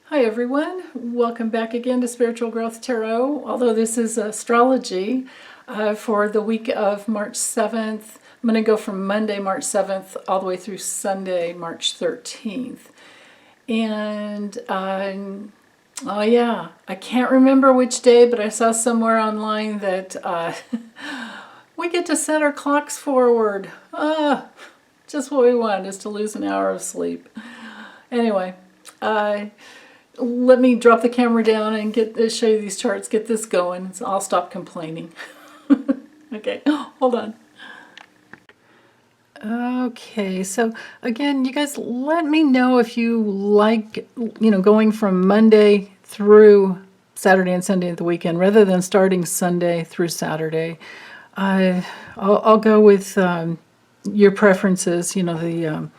Hi everyone, welcome back again to Spiritual Growth Tarot, although this is astrology for the week of March 7th. I'm going to go from Monday, March 7th, all the way through Sunday, March 13th. And, oh yeah, I can't remember which day, but I saw somewhere online that we get to set our clocks forward. Just what we want is to lose an hour of sleep. Anyway, let me drop the camera down and show you these charts, get this going. So I'll stop complaining. Okay, hold on. Okay, so again, you guys let me know if you like, going from Monday through Saturday and Sunday at the weekend rather than starting Sunday through Saturday. I'll go with your preferences, the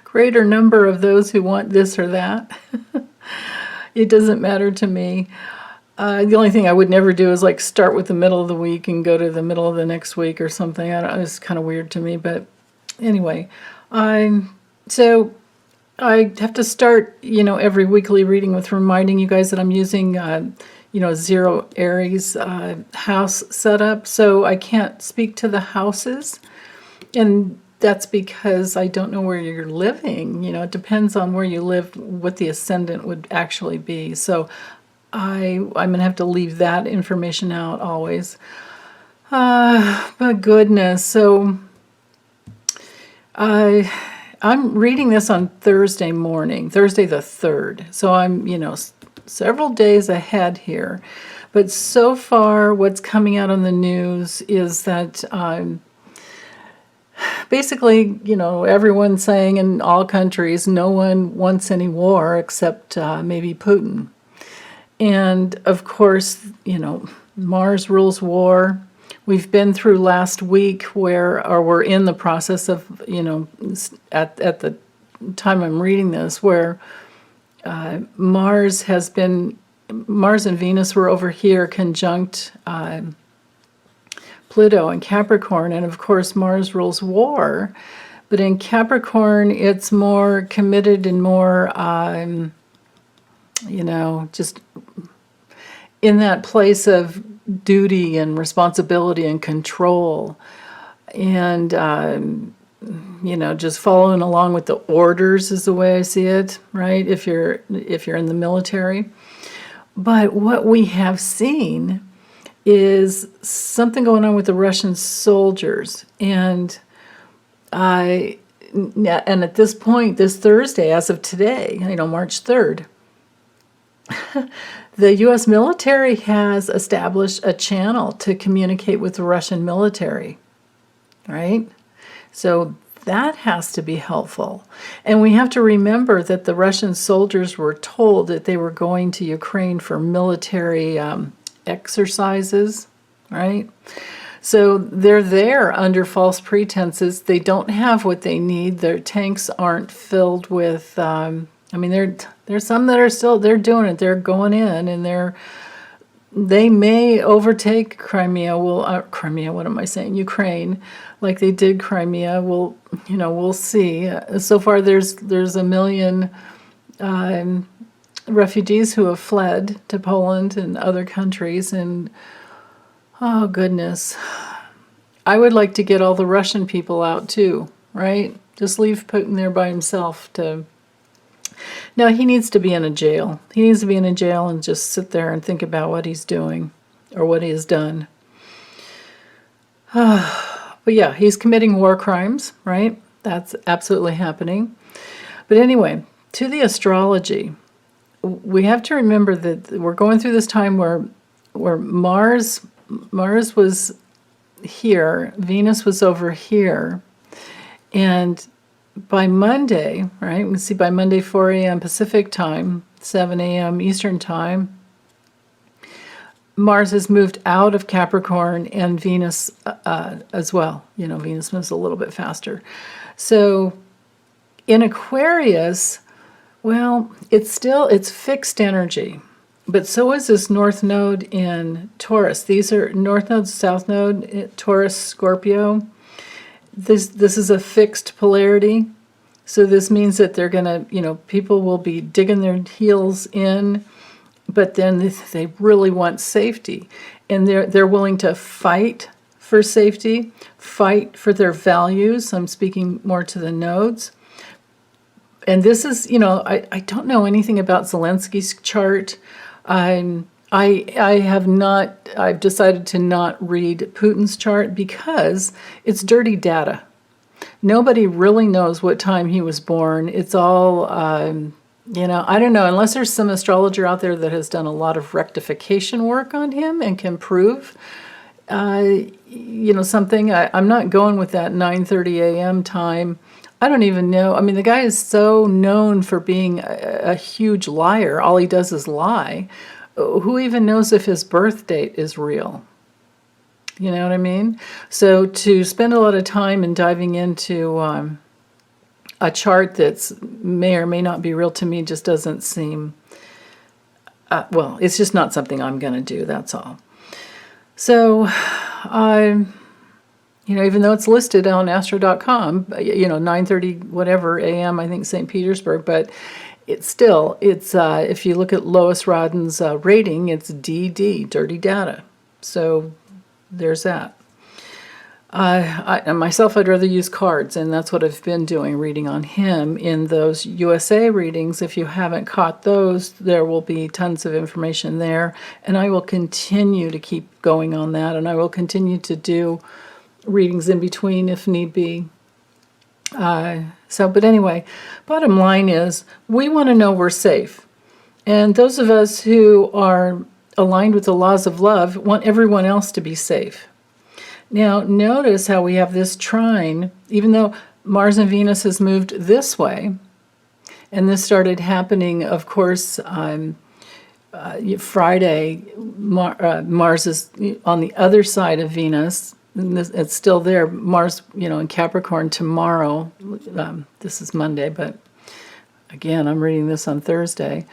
greater number of those who want this or that. It doesn't matter to me. The only thing I would never do is like start with the middle of the week and go to the middle of the next week or something. It's kind of weird to me, but anyway. So I have to start, every weekly reading with reminding you guys that I'm using, Zero Aries house setup. So I can't speak to the houses. And that's because I don't know where you're living. It depends on where you live, what the ascendant would actually be. So I'm going to have to leave that information out always. But goodness. So I'm reading this on Thursday morning, Thursday the 3rd. So I'm, several days ahead here. But so far, what's coming out on the news is that basically, everyone's saying in all countries, no one wants any war except maybe Putin. And of course, Mars rules war. We've been through last week or we're in the process of, at the time I'm reading this, where Mars and Venus were over here conjunct Pluto and Capricorn, and of course Mars rules war, but in Capricorn it's more committed and more, just in that place of duty and responsibility and control, and just following along with the orders is the way I see it, right? If you're in the military. But what we have seen is something going on with the Russian soldiers. And at this point, this Thursday, as of today, March 3rd, the U.S. military has established a channel to communicate with the Russian military, right? So that has to be helpful. And we have to remember that the Russian soldiers were told that they were going to Ukraine for military exercises, right? So they're there under false pretenses. They don't have what they need. Their tanks aren't filled with, there's some that are still, they're doing it. They're going in and they may overtake Crimea. Ukraine, like they did Crimea. We'll see. So far there's a million refugees who have fled to Poland and other countries, and oh goodness, I would like to get all the Russian people out too, right? Just leave Putin there by himself No, he needs to be in a jail. He needs to be in a jail and just sit there and think about what he's doing or what he has done. But yeah, he's committing war crimes, right? That's absolutely happening. But anyway, to the astrology, we have to remember that we're going through this time where Mars was here, Venus was over here, and by Monday, right, we see by Monday 4 a.m. Pacific time, 7 a.m. Eastern time, Mars has moved out of Capricorn and Venus as well. Venus moves a little bit faster. So in Aquarius, well, it's fixed energy, but so is this North Node in Taurus. These are North Node, South Node, Taurus, Scorpio. This is a fixed polarity. So this means that they're going to, people will be digging their heels in, but then they really want safety. And they're willing to fight for safety, fight for their values. I'm speaking more to the nodes. And this is, I don't know anything about Zelensky's chart. I've decided to not read Putin's chart because it's dirty data. Nobody really knows what time he was born. It's all, I don't know, unless there's some astrologer out there that has done a lot of rectification work on him and can prove, something. I'm not going with that 9:30 a.m. time. I don't even know. I mean, the guy is so known for being a huge liar. All he does is lie. Who even knows if his birth date is real? You know what I mean? So to spend a lot of time in diving into a chart that's may or may not be real to me just doesn't seem, it's just not something I'm going to do, that's all. So, even though it's listed on astro.com, 9:30 whatever a.m., I think St. Petersburg, but it's if you look at Lois Rodden's rating, it's DD, dirty data. So there's that. Myself, I'd rather use cards, and that's what I've been doing, reading on him in those USA readings. If you haven't caught those, there will be tons of information there, and I will continue to keep going on that, and I will continue to do readings in between if need be. But anyway, bottom line is we want to know we're safe. And those of us who are aligned with the laws of love want everyone else to be safe. Now, notice how we have this trine, even though Mars and Venus has moved this way, and this started happening, of course, Friday. Mars is on the other side of Venus. It's still there. Mars, in Capricorn tomorrow. This is Monday, but again, I'm reading this on Thursday.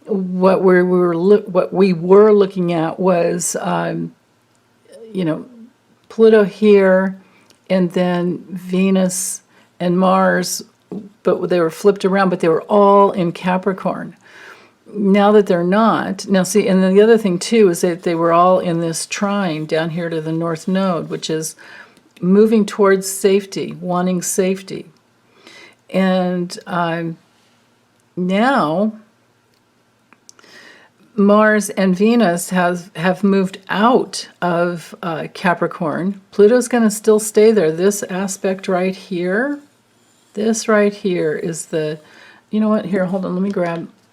What we were looking at was, Pluto here, and then Venus and Mars, but they were flipped around, but they were all in Capricorn. Now that they're not, and then the other thing too is that they were all in this trine down here to the North Node, which is moving towards safety, wanting safety. And now Mars and Venus have moved out of Capricorn. Pluto's going to still stay there. This aspect right here, this right here is the, you know what, here, hold on, let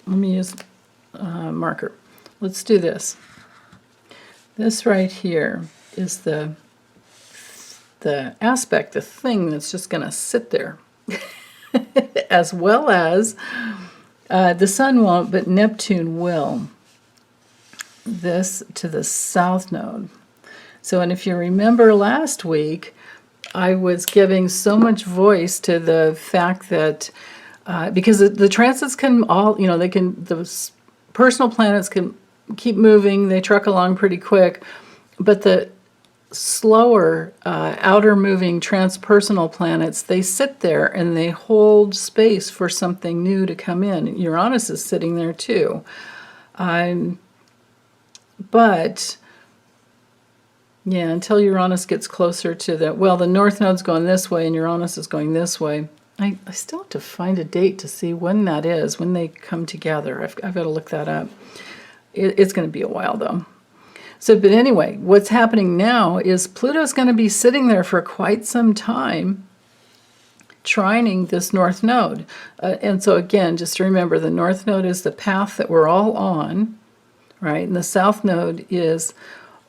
me use marker. Let's do this. This right here is the aspect, the thing that's just going to sit there. As well as the Sun won't, but Neptune will. This to the South Node. So, and if you remember last week, I was giving so much voice to the fact that because the transits can all, those personal planets can keep moving, they truck along pretty quick, but the slower outer moving transpersonal planets, they sit there and they hold space for something new to come in. Uranus is sitting there too. But until Uranus gets closer to the North Node's going this way and Uranus is going this way. I still have to find a date to see when that is, when they come together. I've got to look that up. It's going to be a while, though. So, but anyway, what's happening now is Pluto's going to be sitting there for quite some time, trining this North Node. And so again, just to remember, the North Node is the path that we're all on, right? And the South Node is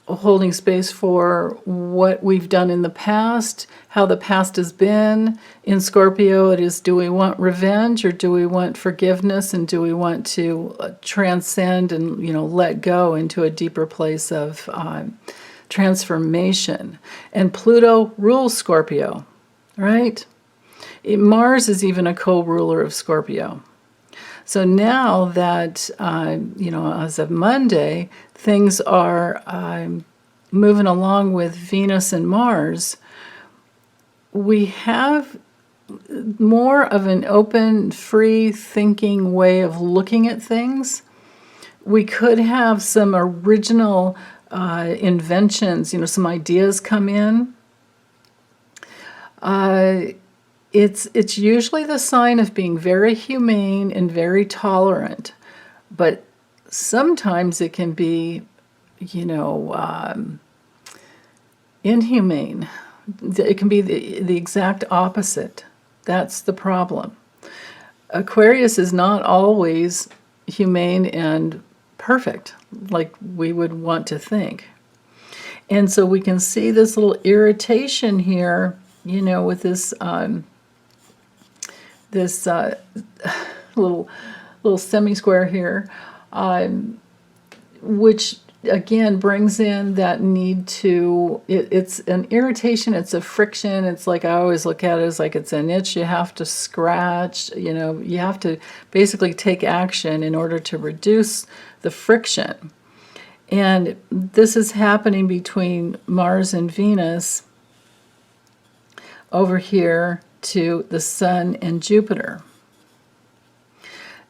holding space for what we've done in the past, how the past has been. In Scorpio, it is, do we want revenge or do we want forgiveness, and do we want to transcend and, let go into a deeper place of transformation. And Pluto rules Scorpio, right? Mars is even a co-ruler of Scorpio. So now that, as of Monday, things are moving along with Venus and Mars, we have more of an open, free thinking way of looking at things. We could have some original inventions, some ideas come in. It's usually the sign of being very humane and very tolerant, but sometimes it can be, inhumane. It can be the exact opposite. That's the problem. Aquarius is not always humane and perfect like we would want to think. And so we can see this little irritation here, with this little semi-square here, which again brings in that need to, it's an irritation, it's a friction. It's like, I always look at it as like it's an itch you have to scratch. You have to basically take action in order to reduce the friction. And this is happening between Mars and Venus over here to the Sun and Jupiter.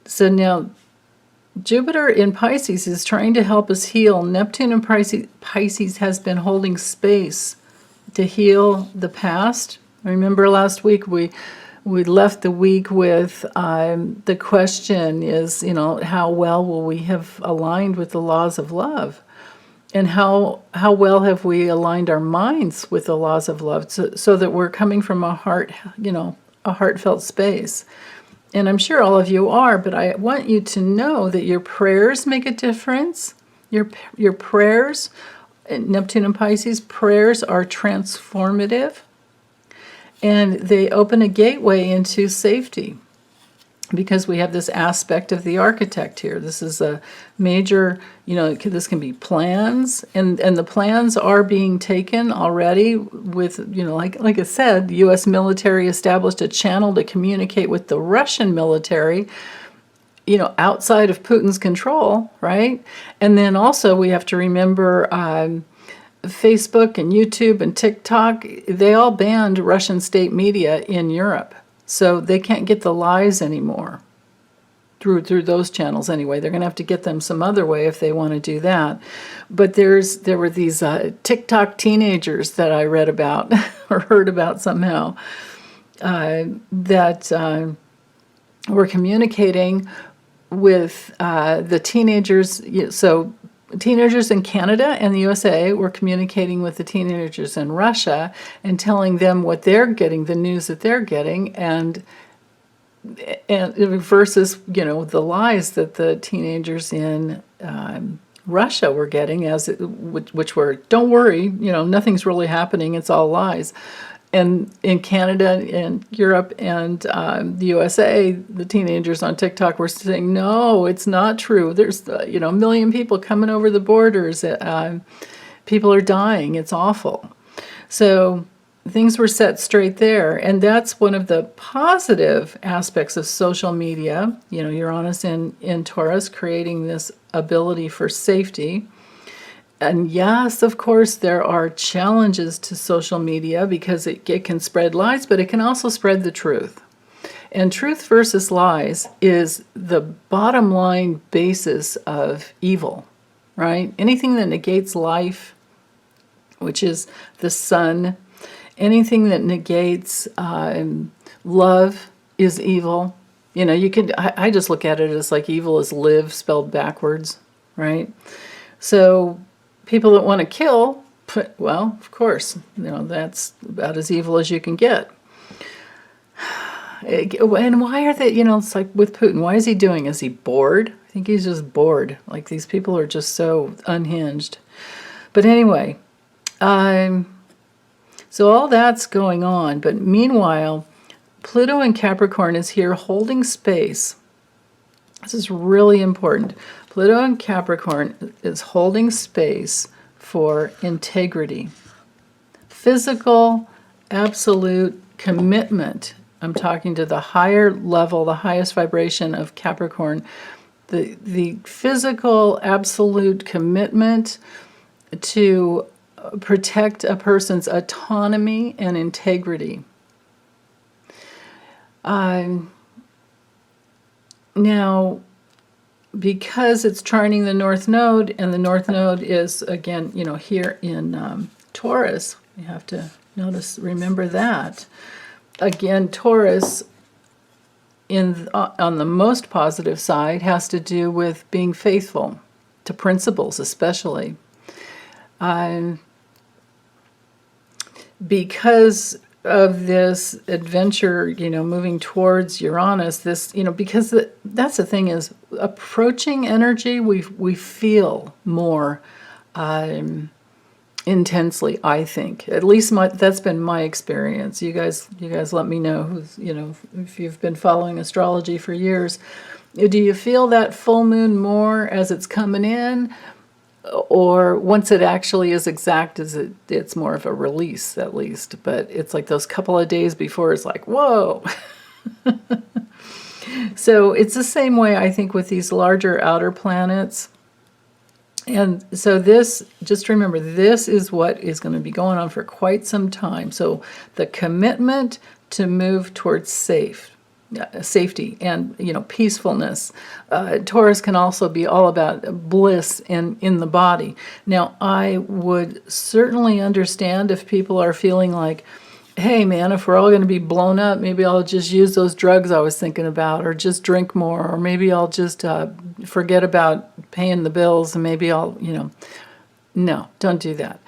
So now Jupiter in Pisces is trying to help us heal. Neptune in Pisces has been holding space to heal the past. Remember last week we left the week with the question is, how well will we have aligned with the laws of love? And how well have we aligned our minds with the laws of love so that we're coming from a heart, a heartfelt space. And I'm sure all of you are, but I want you to know that your prayers make a difference. Your prayers, Neptune and Pisces, prayers are transformative. And they open a gateway into safety. Because we have this aspect of the architect here. This is a major, this can be plans, and the plans are being taken already with, like I said, the U.S. military established a channel to communicate with the Russian military, outside of Putin's control, right? And then also we have to remember Facebook and YouTube and TikTok, they all banned Russian state media in Europe. So they can't get the lies anymore through those channels anyway. They're going to have to get them some other way if they want to do that. But there were these TikTok teenagers that I read about or heard about somehow that were communicating with the teenagers. So teenagers in Canada and the USA were communicating with the teenagers in Russia and telling them what they're getting, the news that they're getting, and versus, the lies that the teenagers in Russia were getting, which were, don't worry, nothing's really happening, it's all lies. And in Canada and Europe and the USA, the teenagers on TikTok were saying, no, it's not true. There's, a million people coming over the borders. People are dying. It's awful. So things were set straight there. And that's one of the positive aspects of social media. Uranus in Taurus, creating this ability for safety. And yes, of course, there are challenges to social media because it can spread lies, but it can also spread the truth. And truth versus lies is the bottom line basis of evil, right? Anything that negates life, which is the sun, anything that negates love is evil. I just look at it as like evil is live spelled backwards, right? So people that want to kill, well, of course, that's about as evil as you can get. And why are they, it's like with Putin, why is he doing? Is he bored? I think he's just bored. Like these people are just so unhinged. But anyway, so all that's going on. But meanwhile, Pluto in Capricorn is here holding space. This is really important. Pluto in Capricorn is holding space for integrity. Physical, absolute commitment. I'm talking to the higher level, the highest vibration of Capricorn. The physical, absolute commitment to protect a person's autonomy and integrity. Now, because it's trining the North Node, and the North Node is, again, here in Taurus, you have to remember that. Again, Taurus, on the most positive side, has to do with being faithful to principles, especially. Because of this adventure, moving towards Uranus, because that's the thing is, approaching energy, we feel more intensely, I think. At least that's been my experience. You guys let me know if you've been following astrology for years. Do you feel that full moon more as it's coming in? Or once it actually is exact, it's more of a release, at least. But it's like those couple of days before, it's like, whoa. So it's the same way, I think, with these larger outer planets. And so just remember, this is what is going to be going on for quite some time. So the commitment to move towards safety and peacefulness. Taurus can also be all about bliss in the body. Now, I would certainly understand if people are feeling like, hey man, if we're all going to be blown up, maybe I'll just use those drugs I was thinking about, or just drink more, or maybe I'll just forget about paying the bills, and maybe I'll, no, don't do that.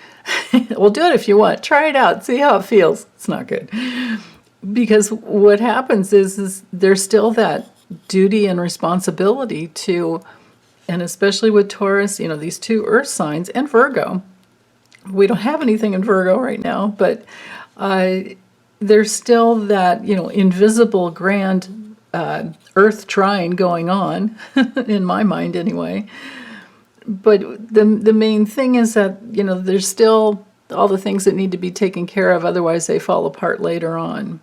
Well, do it if you want. Try it out. See how it feels. It's not good. Because what happens is there's still that duty and responsibility to, and especially with Taurus, these two earth signs, and Virgo. We don't have anything in Virgo right now, but there's still that, invisible grand earth trine going on, in my mind anyway. But the main thing is that, there's still all the things that need to be taken care of, otherwise they fall apart later on.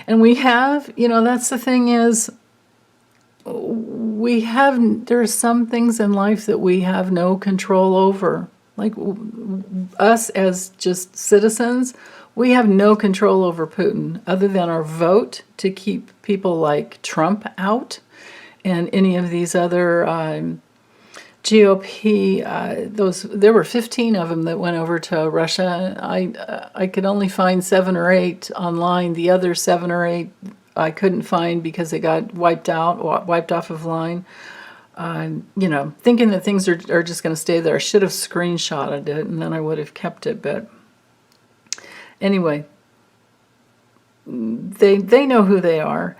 And we have, that's the thing is, there are some things in life that we have no control over. Like us as just citizens, we have no control over Putin other than our vote to keep people like Trump out and any of these other GOP, there were 15 of them that went over to Russia. I could only find 7 or 8 online. The other 7 or 8 I couldn't find because they got wiped off of line. Thinking that things are just going to stay there. I should have screenshotted it, and then I would have kept it. But anyway, they know who they are.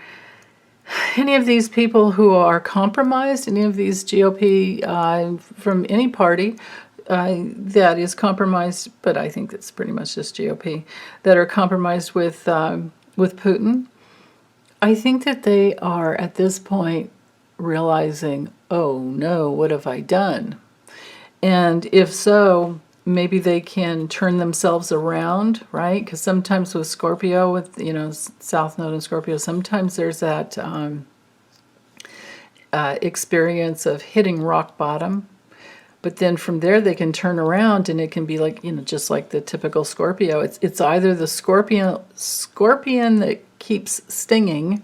Any of these people who are compromised, any of these GOP from any party that is compromised, but I think it's pretty much just GOP, that are compromised with Putin, I think that they are at this point realizing, oh no, what have I done? And if so, maybe they can turn themselves around, right? Because sometimes with Scorpio, with South Node and Scorpio, sometimes there's that experience of hitting rock bottom, but then from there they can turn around, and it can be like just like the typical Scorpio. It's either the scorpion that keeps stinging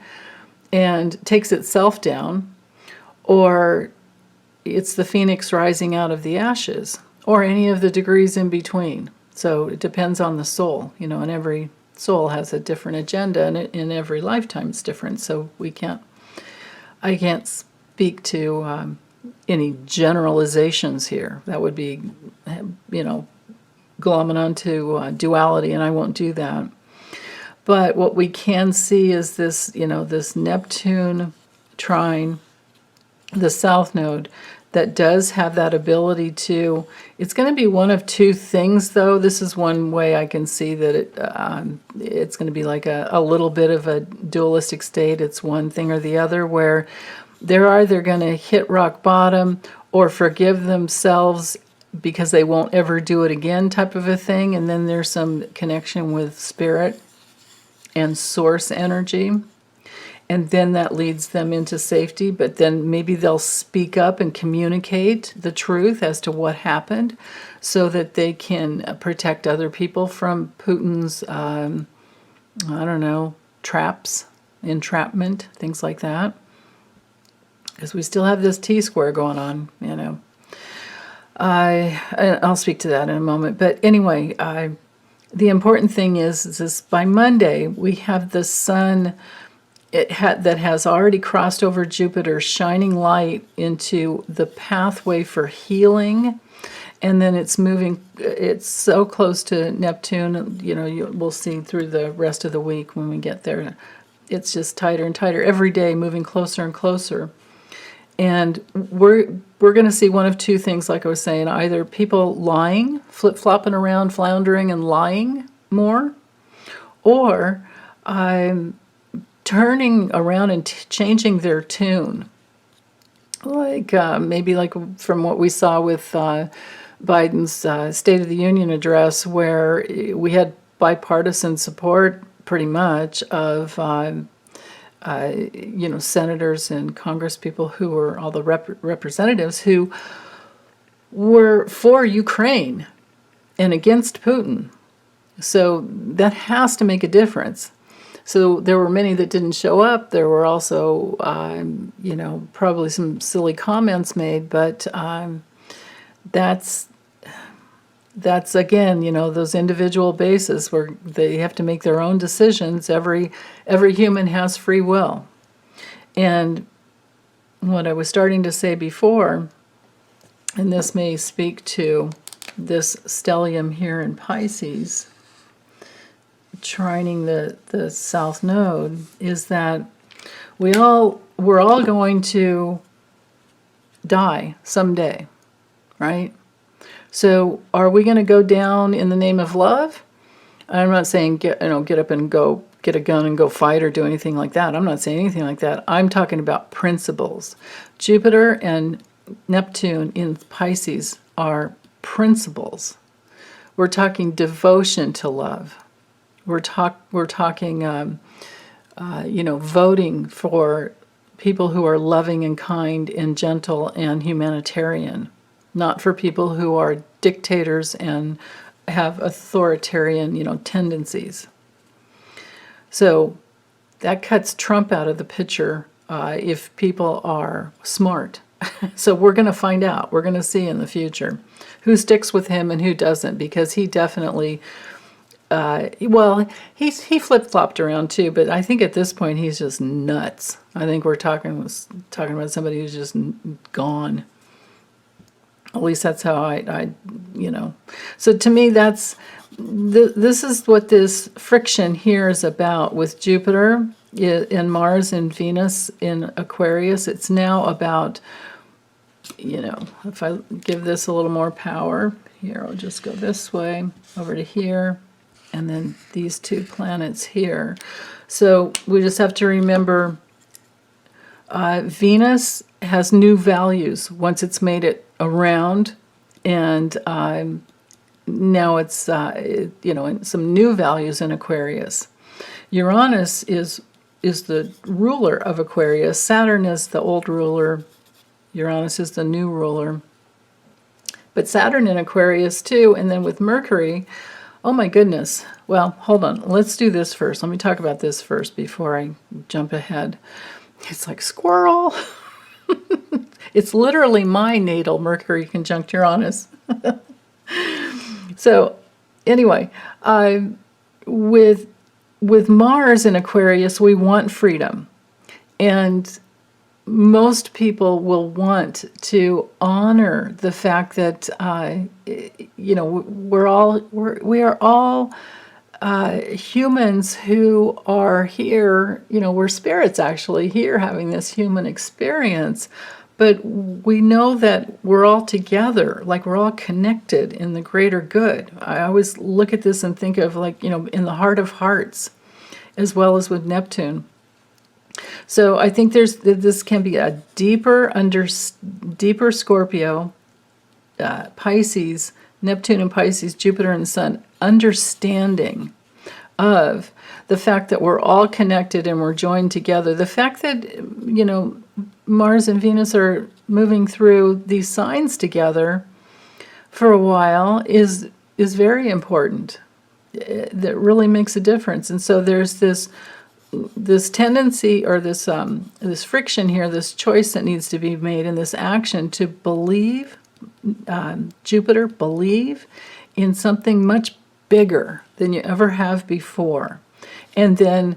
and takes itself down, or it's the phoenix rising out of the ashes, or any of the degrees in between. So it depends on the soul, and every soul has a different agenda, and in every lifetime it's different. So I can't speak to any generalizations here. That would be, glomming onto duality, and I won't do that. But what we can see is this, this Neptune trine, the South Node, that does have that ability to, it's going to be one of two things, though. This is one way I can see that it's going to be like a little bit of a dualistic state. It's one thing or the other, where they're either going to hit rock bottom or forgive themselves because they won't ever do it again, type of a thing. And then there's some connection with spirit and source energy. And then that leads them into safety, but then maybe they'll speak up and communicate the truth as to what happened so that they can protect other people from Putin's I don't know, traps, entrapment, things like that. Because we still have this T-square going on, you know. I'll speak to that in a moment. But anyway, the important thing is this: by Monday we have the sun that has already crossed over Jupiter, shining light into the pathway for healing, and then it's moving. It's so close to Neptune. You know, we'll see through the rest of the week when we get there. It's just tighter and tighter every day, moving closer and closer. And we're going to see one of two things, like I was saying: either people lying, flip-flopping around, floundering and lying more, or turning around and changing their tune. Like maybe like from what we saw with Biden's State of the Union address, where we had bipartisan support pretty much of you know, senators and congresspeople who were all the representatives who were for Ukraine and against Putin. So that has to make a difference. So there were many that didn't show up. There were also, you know, probably some silly comments made, but that's again, you know, those individual bases where they have to make their own decisions. Every human has free will. And what I was starting to say before, and this may speak to this stellium here in Pisces, trining the South Node, is that we're all going to die someday, right? So are we going to go down in the name of love? I'm not saying get up and go get a gun and go fight or do anything like that. I'm not saying anything like that. I'm talking about principles. Jupiter and Neptune in Pisces are principles. We're talking devotion to love. We're talking, you know, voting for people who are loving and kind and gentle and humanitarian, not for people who are dictators and have authoritarian, you know, tendencies. So that cuts Trump out of the picture if people are smart. So we're going to find out. We're going to see in the future who sticks with him and who doesn't, because he definitely, well, he flip-flopped around too, but I think at this point he's just nuts. I think we're talking about somebody who's just gone. At least that's how I you know. So to me, this is what this friction here is about with Jupiter and Mars and Venus in Aquarius. It's now about, you know, if I give this a little more power, here I'll just go this way, over to here, and then these two planets here. So we just have to remember Venus has new values once it's made it around, and now it's you know, some new values in Aquarius. Uranus is the ruler of Aquarius. Saturn is the old ruler. Uranus is the new ruler. But Saturn in Aquarius too, and then with Mercury, oh my goodness. Well, hold on. Let's do this first. Let me talk about this first before I jump ahead. It's like squirrel. It's literally my natal Mercury conjunct Uranus. So anyway, with Mars in Aquarius, we want freedom. And most people will want to honor the fact that, you know, we are all humans who are here, you know, we're spirits actually here having this human experience, but we know that we're all together, like we're all connected in the greater good. I always look at this and think of, like, you know, in the heart of hearts, as well as with Neptune. So I think this can be a deeper Scorpio, Pisces, Neptune and Pisces, Jupiter and the Sun, understanding of the fact that we're all connected and we're joined together. The fact that, you know, Mars and Venus are moving through these signs together for a while is very important. that really makes a difference. And so there's this tendency, or this friction here, this choice that needs to be made, in this action to believe, Jupiter, believe in something much bigger than you ever have before, and then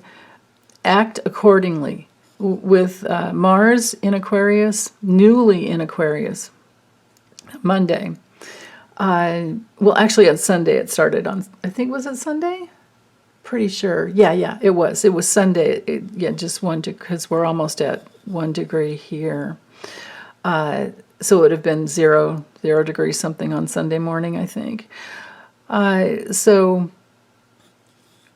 act accordingly. With Mars in Aquarius, newly in Aquarius, Monday. Well, actually, on Sunday it started on, I think, was it Sunday? Pretty sure. Yeah, it was. It was Sunday. Just because we're almost at 1 degree here. So it would have been zero degrees something on Sunday morning, I think. So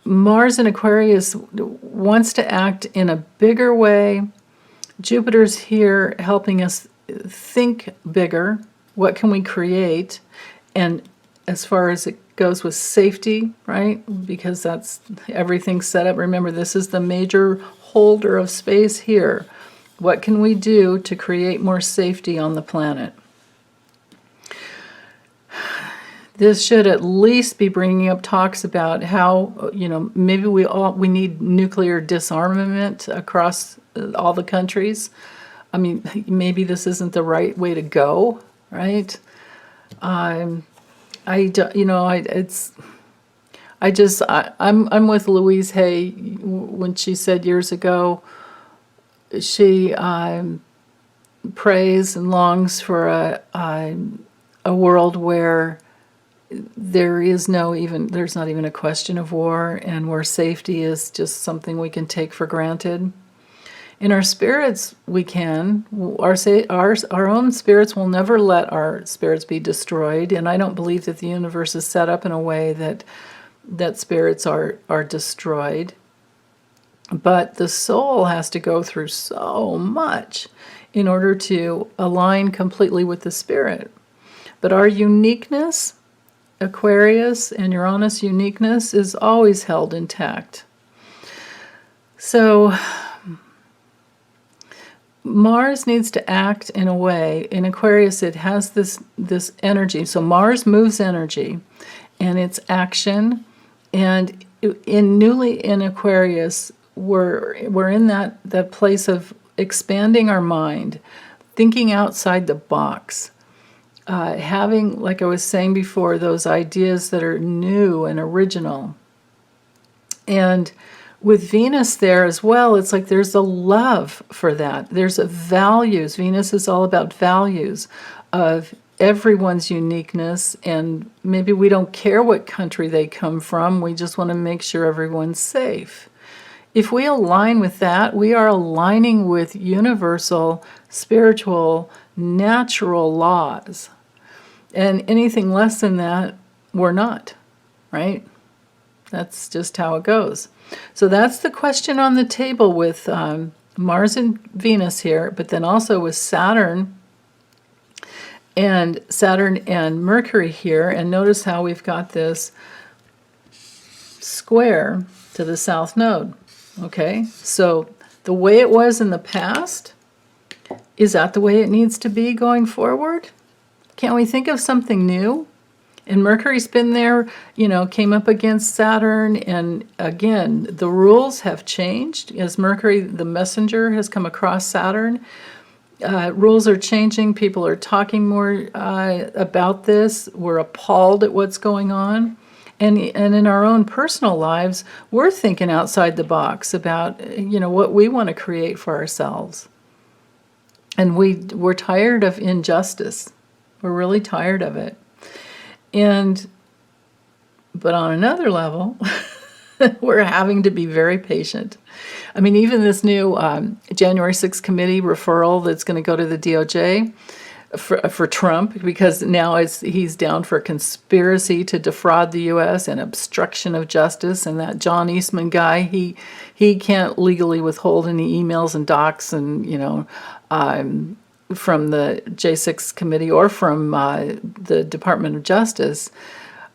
Mars in Aquarius wants to act in a bigger way. Jupiter's here helping us think bigger. What can we create? And as far as it goes with safety, right? Because that's everything's set up. Remember, this is the major holder of space here. What can we do to create more safety on the planet? This should at least be bringing up talks about how, maybe we need nuclear disarmament across all the countries. I mean, maybe this isn't the right way to go, right? I'm with Louise Hay when she said years ago, she prays and longs for a world where there's not even a question of war, and where safety is just something we can take for granted. In our spirits, we can. Our own spirits will never let our spirits be destroyed, and I don't believe that the universe is set up in a way that spirits are destroyed. But the soul has to go through so much in order to align completely with the spirit. But our uniqueness, Aquarius and Uranus uniqueness, is always held intact. So Mars needs to act in a way. In Aquarius, it has this energy. So Mars moves energy, and it's action. And newly in Aquarius, we're in that place of expanding our mind, thinking outside the box. Having, like I was saying before, those ideas that are new and original. And with Venus there as well, it's like there's a love for that. There's a values. Venus is all about values of everyone's uniqueness, and maybe we don't care what country they come from. We just want to make sure everyone's safe. If we align with that, we are aligning with universal, spiritual, natural laws. And anything less than that, we're not, right? That's just how it goes. So that's the question on the table with Mars and Venus here, but then also with Saturn and Mercury here. And notice how we've got this square to the south node. Okay, so the way it was in the past, is that the way it needs to be going forward? Can't we think of something new? And Mercury's been there, came up against Saturn, and again, the rules have changed as Mercury, the messenger, has come across Saturn. Rules are changing. People are talking more about this. We're appalled at what's going on. And in our own personal lives, we're thinking outside the box about, what we want to create for ourselves. And we're tired of injustice. We're really tired of it. But on another level, we're having to be very patient. I mean, even this new January 6th committee referral that's going to go to the DOJ for Trump, because now he's down for conspiracy to defraud the U.S. and obstruction of justice. And that John Eastman guy, he can't legally withhold any emails and docs and, from the J6 committee or from the Department of Justice.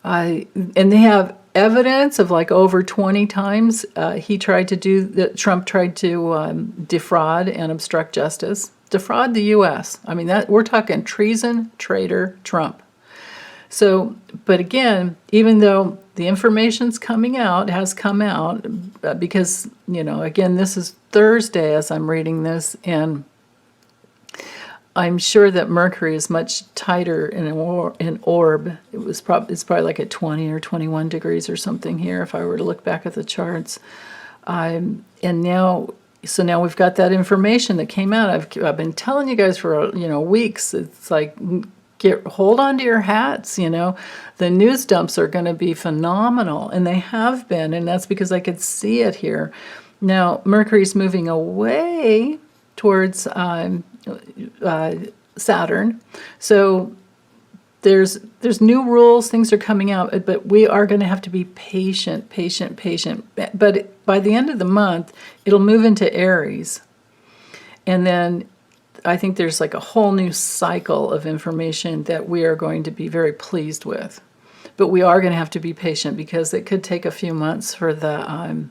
And they have evidence of like over 20 times Trump tried to defraud and obstruct justice. Defraud the U.S. I mean, that we're talking treason, traitor, Trump. So, but again, even though the information's coming out, has come out, because, again, this is Thursday as I'm reading this, and I'm sure that Mercury is much tighter in an orb. It's probably like at 20 or 21 degrees or something here if I were to look back at the charts. And now we've got that information that came out. I've been telling you guys for weeks. It's like, hold on to your hats. The news dumps are going to be phenomenal, and they have been, and that's because I could see it here. Now Mercury's moving away towards Saturn, so there's new rules, things are coming out, but we are going to have to be patient. But by the end of the month, it'll move into Aries, and then I think there's like a whole new cycle of information that we are going to be very pleased with. But we are going to have to be patient because it could take a few months for the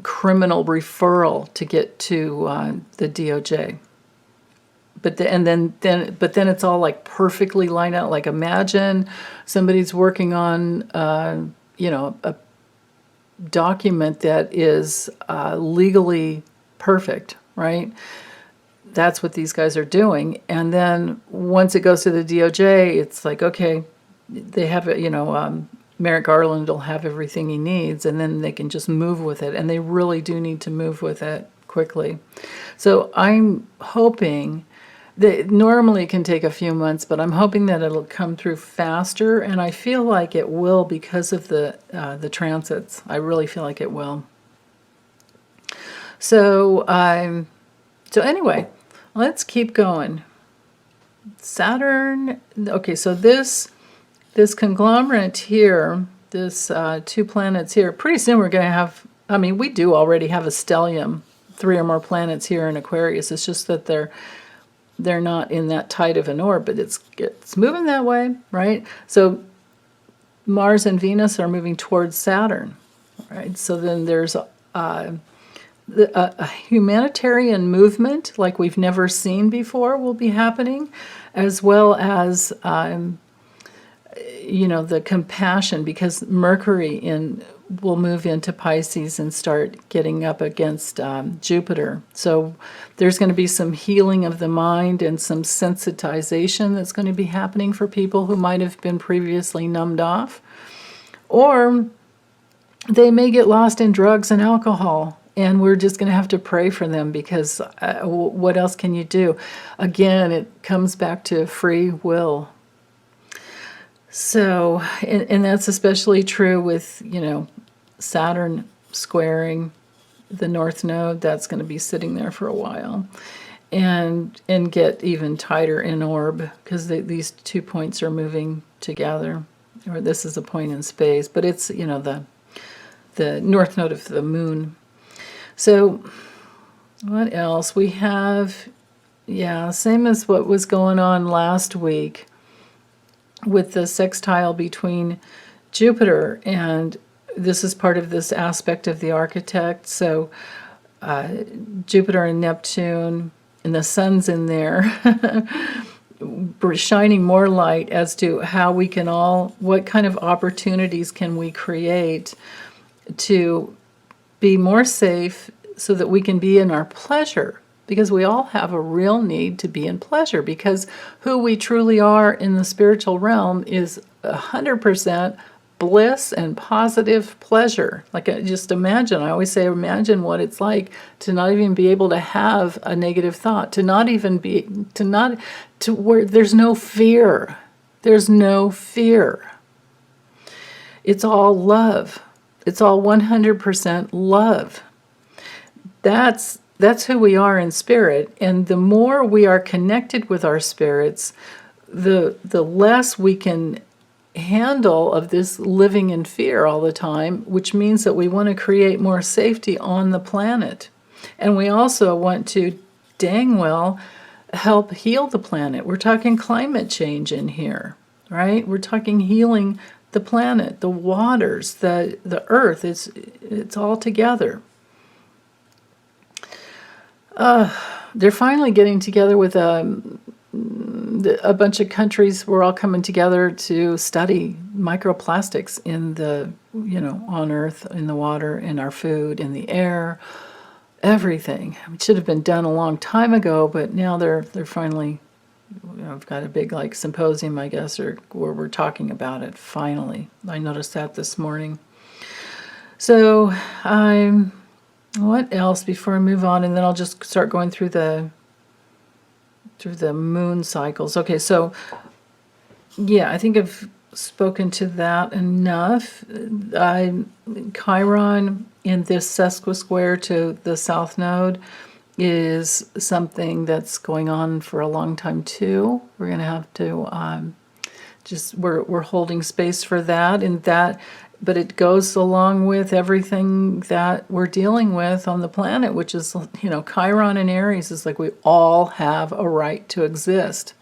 criminal referral to get to the DOJ. But then it's all like perfectly lined out. Like imagine somebody's working on a document that is legally perfect, right? That's what these guys are doing. And then once it goes to the DOJ, it's like, okay, they have it, Merrick Garland will have everything he needs, and then they can just move with it. And they really do need to move with it quickly. So I'm hoping that normally it can take a few months, but I'm hoping that it'll come through faster. And I feel like it will because of the transits. I really feel like it will. So anyway, let's keep going. Saturn, okay, so this conglomerate here, this 2 planets here, pretty soon we're going to have, we do already have a stellium, 3 or more planets here in Aquarius. It's just that they're not in that tight of an orb, but it's moving that way, right? So Mars and Venus are moving towards Saturn, right? So then there's a humanitarian movement like we've never seen before will be happening, as well as the compassion, because Mercury will move into Pisces and start getting up against Jupiter. So there's going to be some healing of the mind and some sensitization that's going to be happening for people who might have been previously numbed off, or they may get lost in drugs and alcohol. And we're just going to have to pray for them because what else can you do? Again, it comes back to free will. So, and that's especially true with, Saturn squaring the North Node. That's going to be sitting there for a while and get even tighter in orb because these 2 points are moving together. Or this is a point in space, but it's, the North Node of the Moon. So what else? We have, same as what was going on last week with the sextile between Jupiter, and this is part of this aspect of the architect. So Jupiter and Neptune, and the sun's in there, shining more light as to how we can what kind of opportunities can we create to be more safe so that we can be in our pleasure, because we all have a real need to be in pleasure, because who we truly are in the spiritual realm is 100% bliss and positive pleasure. Like, just imagine, I always say imagine what it's like to not even be able to have a negative thought, to where there's no fear. There's no fear. It's all love. It's all 100% love. That's who we are in spirit, and the more we are connected with our spirits, the less we can handle of this living in fear all the time, which means that we want to create more safety on the planet. And we also want to dang well help heal the planet. We're talking climate change in here, right? We're talking healing the planet, the waters, the earth. It's all together. They're finally getting together with a bunch of countries were all coming together to study microplastics in the, on Earth, in the water, in our food, in the air, everything. It should have been done a long time ago, but now they're finally, I've got a big symposium, I guess, or where we're talking about it. Finally, I noticed that this morning. So what else before I move on, and then I'll just start going through the moon cycles. Okay, so yeah, I think I've spoken to that enough. Chiron in this sesquisquare to the south node is something that's going on for a long time too. We're going to have to we're holding space for that, and that, but it goes along with everything that we're dealing with on the planet, which is, Chiron in Aries is like we all have a right to exist.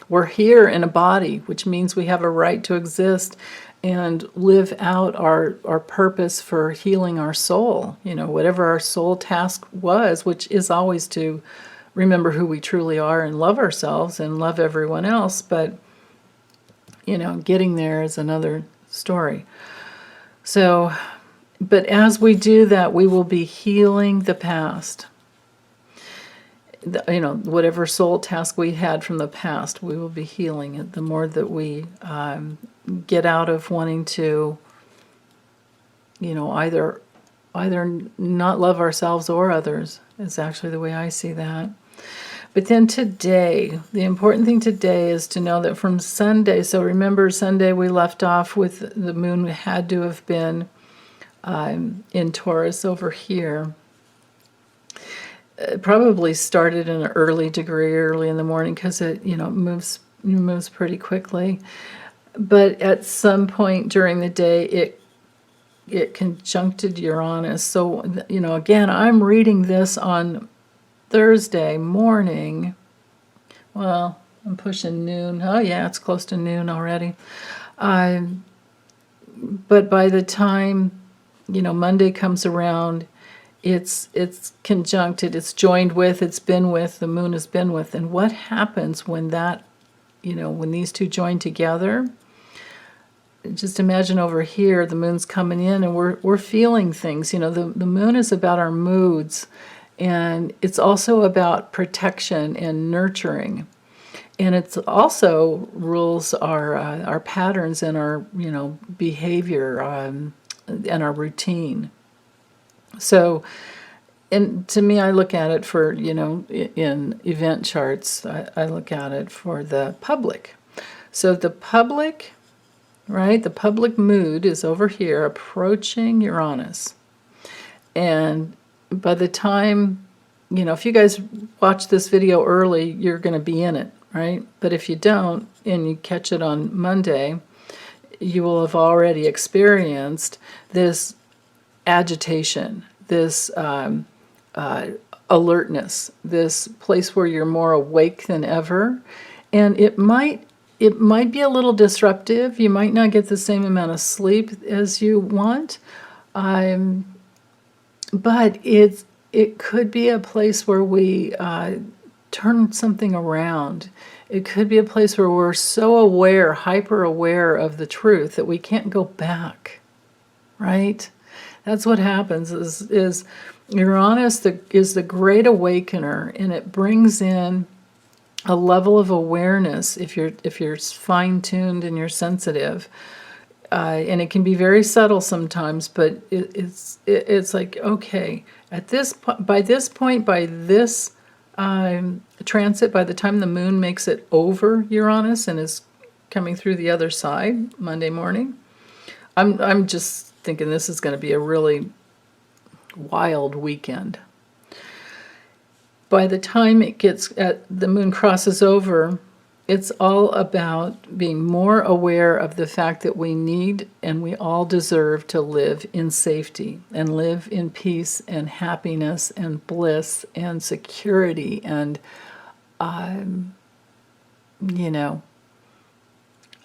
We're here in a body, which means we have a right to exist and live out our purpose for healing our soul. Whatever our soul task was, which is always to remember who we truly are and love ourselves and love everyone else. But, getting there is another story. So, but as we do that, we will be healing the past. Whatever soul task we had from the past, we will be healing it. The more that we get out of wanting to, either not love ourselves or others, is actually the way I see that. But then today, the important thing today is to know that from Sunday, so remember Sunday we left off with the moon had to have been in Taurus over here. It probably started in an early degree, early in the morning, because it, moves pretty quickly. But at some point during the day, it conjuncted Uranus. So, again, I'm reading this on Thursday morning. Well, I'm pushing noon. Oh yeah, it's close to noon already. But by the time, Monday comes around, it's conjuncted, it's joined with, it's been with, the moon has been with. And what happens when that, when these two join together? Just imagine over here, the moon's coming in and we're feeling things. The moon is about our moods. And it's also about protection and nurturing. And it's also rules our patterns and our, behavior and our routine. So, and to me, I look at it for, in event charts, I look at it for the public. So the public, right, the public mood is over here approaching Uranus. And by the time, if you guys watch this video early, you're going to be in it, right? But if you don't, and you catch it on Monday, you will have already experienced this agitation, this alertness, this place where you're more awake than ever. And it might be a little disruptive. You might not get the same amount of sleep as you want. But it could be a place where we turn something around. It could be a place where we're so aware, hyper aware of the truth that we can't go back, right? That's what happens is Uranus is the great awakener, and it brings in a level of awareness if you're fine-tuned and you're sensitive. And it can be very subtle sometimes, but it's like, okay, by this transit, by the time the moon makes it over Uranus and is coming through the other side Monday morning, I'm just thinking this is going to be a really wild weekend. By the time the moon crosses over, it's all about being more aware of the fact that we need and we all deserve to live in safety and live in peace and happiness and bliss and security. And, on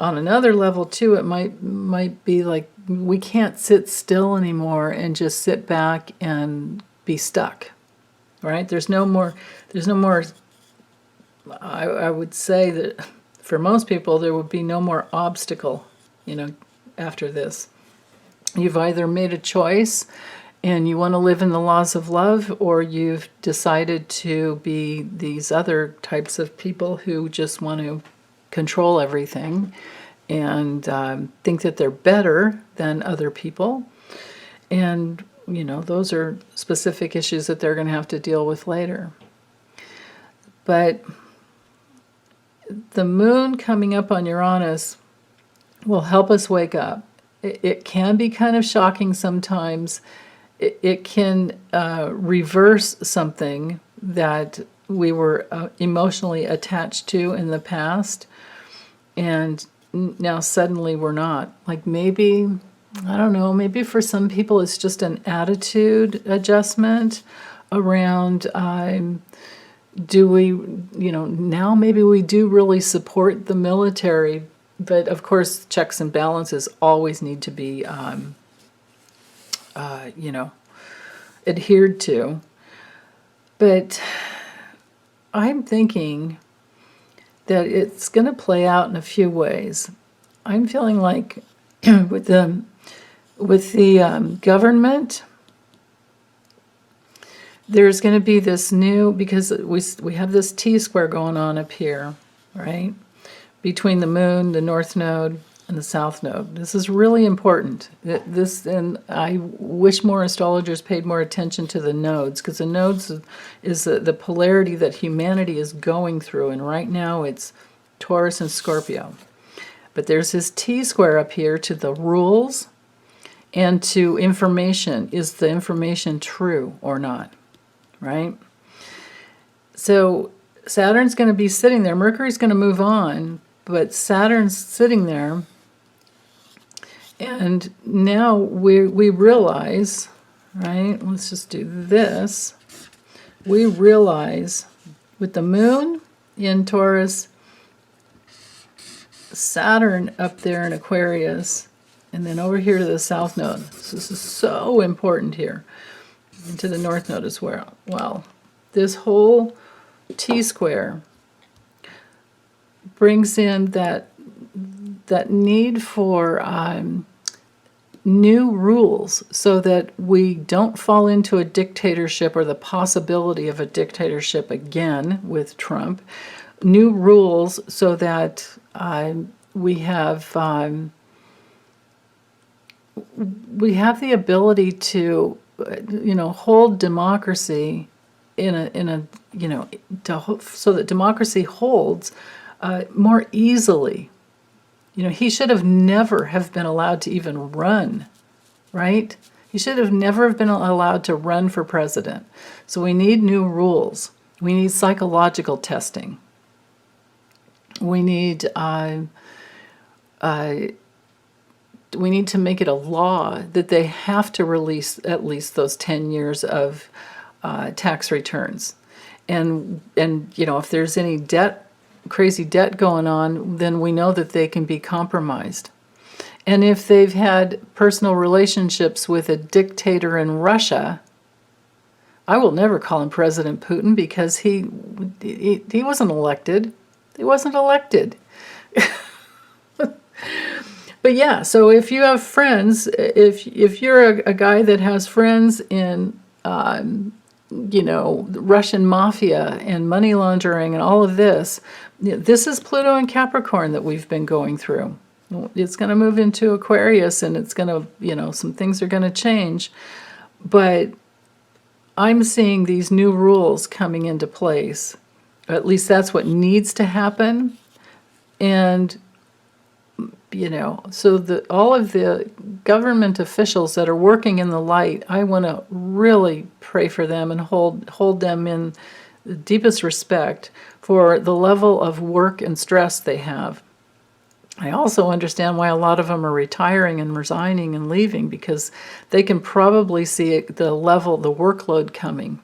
another level too, it might be like we can't sit still anymore and just sit back and be stuck, right? There's no more I would say that for most people, there would be no more obstacle, after this. You've either made a choice and you want to live in the laws of love, or you've decided to be these other types of people who just want to control everything and think that they're better than other people. And, those are specific issues that they're going to have to deal with later. But the moon coming up on Uranus will help us wake up. It can be kind of shocking sometimes. It can reverse something that we were emotionally attached to in the past, and now suddenly we're not. Like maybe, I don't know, maybe for some people it's just an attitude adjustment around, do we, now maybe we do really support the military, but of course checks and balances always need to be adhered to. But I'm thinking that it's going to play out in a few ways. I'm feeling like with the government, there's going to be this new, because we have this T-square going on up here, right? Between the moon, the north node, and the south node. This is really important. And I wish more astrologers paid more attention to the nodes, because the nodes is the polarity that humanity is going through, and right now it's Taurus and Scorpio. But there's this T-square up here to the rules and to information. Is the information true or not, right? So Saturn's going to be sitting there. Mercury's going to move on, but Saturn's sitting there. And now we realize, right, let's just do this. We realize with the moon in Taurus, Saturn up there in Aquarius, and then over here to the south node. So this is so important here. And to the north node as well. Well, this whole T-square brings in that need for new rules so that we don't fall into a dictatorship or the possibility of a dictatorship again with Trump. New rules so that we have the ability to hold democracy so that democracy holds more easily. He should have never have been allowed to even run, right? He should have never have been allowed to run for president. So we need new rules. We need psychological testing. We need to make it a law that they have to release at least those 10 years of tax returns. And if there's any crazy debt going on, then we know that they can be compromised. And if they've had personal relationships with a dictator in Russia, I will never call him President Putin, because he wasn't elected. He wasn't elected. But yeah, so if you have friends, if you're a guy that has friends in Russian mafia and money laundering and all of this, this is Pluto and Capricorn that we've been going through. It's going to move into Aquarius, and it's going to, some things are going to change. But I'm seeing these new rules coming into place. At least that's what needs to happen. And so all of the government officials that are working in the light, I want to really pray for them and hold them in the deepest respect for the level of work and stress they have. I also understand why a lot of them are retiring and resigning and leaving, because they can probably see the workload coming.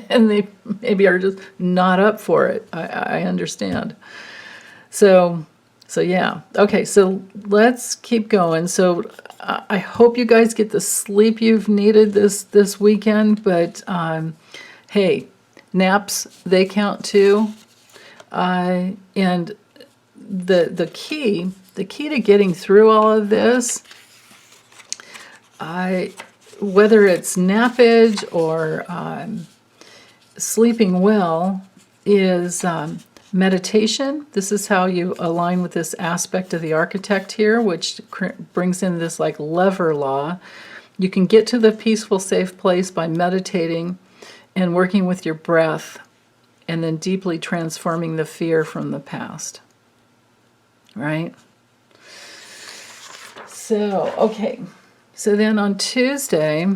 And they maybe are just not up for it. I understand. So yeah. Okay, so let's keep going. So I hope you guys get the sleep you've needed this weekend. But hey, naps, they count too. And the key to getting through all of this, whether it's nappage or sleeping well, is meditation. This is how you align with this aspect of the architect here, which brings in this like lever law. You can get to the peaceful, safe place by meditating and working with your breath, and then deeply transforming the fear from the past. Right? So, okay. So then on Tuesday,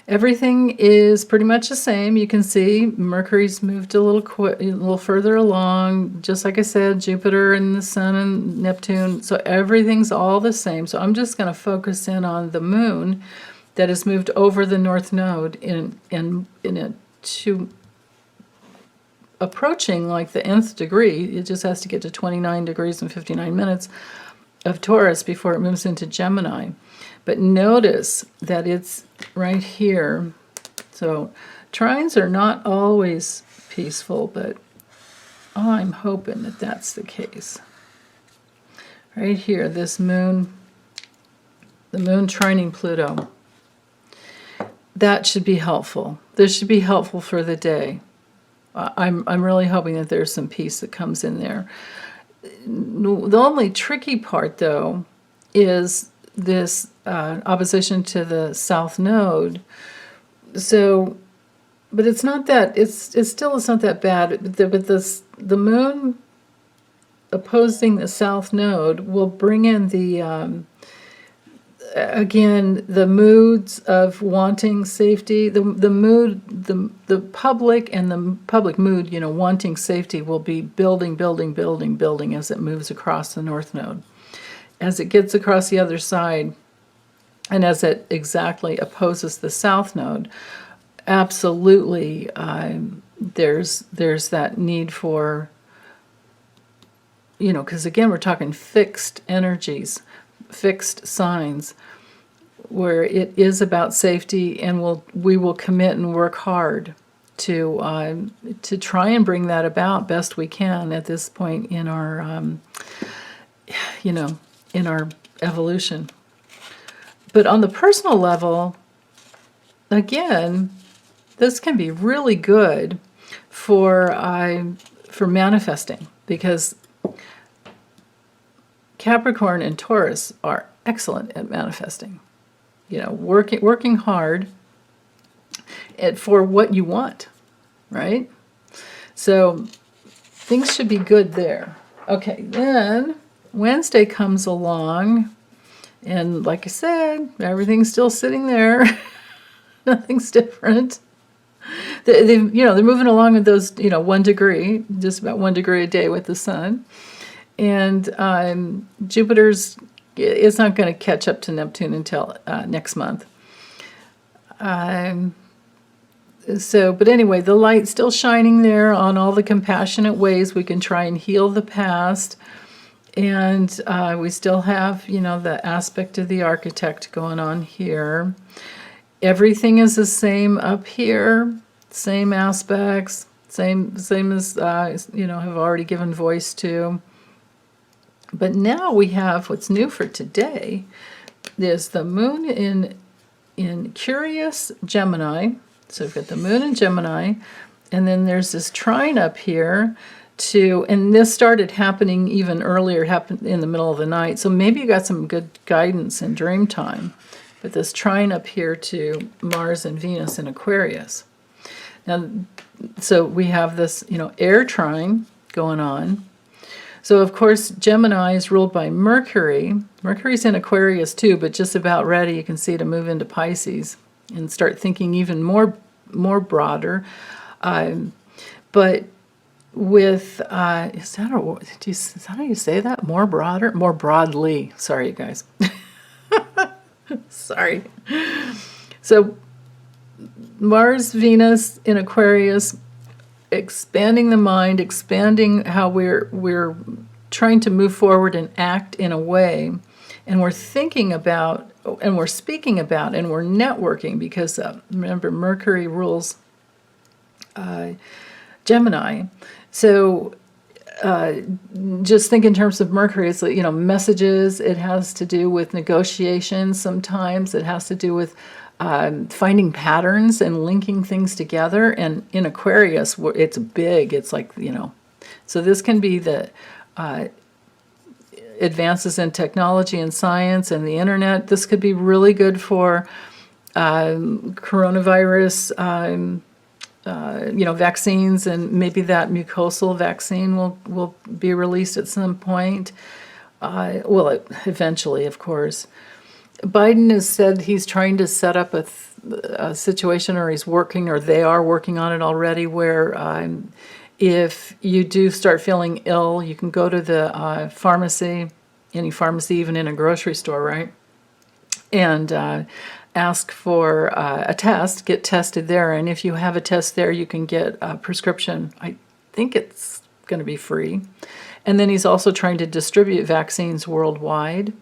everything is pretty much the same. You can see Mercury's moved a little further along. Just like I said, Jupiter and the Sun and Neptune. So everything's all the same. So I'm just going to focus in on the Moon that has moved over the North Node to approaching like the nth degree. It just has to get to 29 degrees and 59 minutes of Taurus before it moves into Gemini. But notice that it's right here. So trines are not always peaceful, but I'm hoping that that's the case. Right here, this moon, the moon trining Pluto. That should be helpful. This should be helpful for the day. I'm really hoping that there's some peace that comes in there. The only tricky part, though, is this opposition to the South Node. So, but it's not that, it's not that bad. But the Moon opposing the South Node will bring in the again, the moods of wanting safety, the mood, the public and the public mood, wanting safety will be building as it moves across the North Node. As it gets across the other side, and as it exactly opposes the South Node, absolutely, there's that need for, because again, we're talking fixed energies, fixed signs, where it is about safety, and we will commit and work hard to try and bring that about best we can at this point in our in our evolution. But on the personal level, again, this can be really good for manifesting, because Capricorn and Taurus are excellent at manifesting. Working hard for what you want, right? So things should be good there. Okay, then Wednesday comes along, and like I said, everything's still sitting there. Nothing's different. They're moving along with those, 1 degree, just about 1 degree a day with the sun. And Jupiter's is not going to catch up to Neptune until next month. But anyway, the light's still shining there on all the compassionate ways we can try and heal the past. And we still have, the aspect of the architect going on here. Everything is the same up here, same aspects, same as, have already given voice to. But now we have what's new for today. There's the moon in Curious Gemini. So we've got the moon in Gemini, and then there's this trine up here and this started happening even earlier, happened in the middle of the night. So maybe you got some good guidance in dream time. But this trine up here to Mars and Venus in Aquarius. Now, so we have this, air trine going on. So, of course, Gemini is ruled by Mercury. Mercury's in Aquarius, too, but just about ready, you can see, to move into Pisces and start thinking even more broader. But with, is that how you say that? More broader? More broadly. Sorry, you guys. Sorry. So, Mars, Venus in Aquarius, expanding the mind, expanding how we're trying to move forward and act in a way, and we're thinking about, and we're speaking about, and we're networking, because remember, Mercury rules Gemini. So just think in terms of Mercury, it's like, messages. It has to do with negotiations sometimes. It has to do with finding patterns and linking things together. And in Aquarius, it's big. It's like, so this can be the advances in technology and science and the internet. This could be really good for coronavirus, vaccines, and maybe that mucosal vaccine will be released at some point. Eventually, of course. Biden has said he's trying to set up a situation, or he's working, or they are working on it already, where if you do start feeling ill, you can go to the pharmacy, any pharmacy, even in a grocery store, right? And ask for a test, get tested there. And if you have a test there, you can get a prescription. I think it's going to be free. And then he's also trying to distribute vaccines worldwide.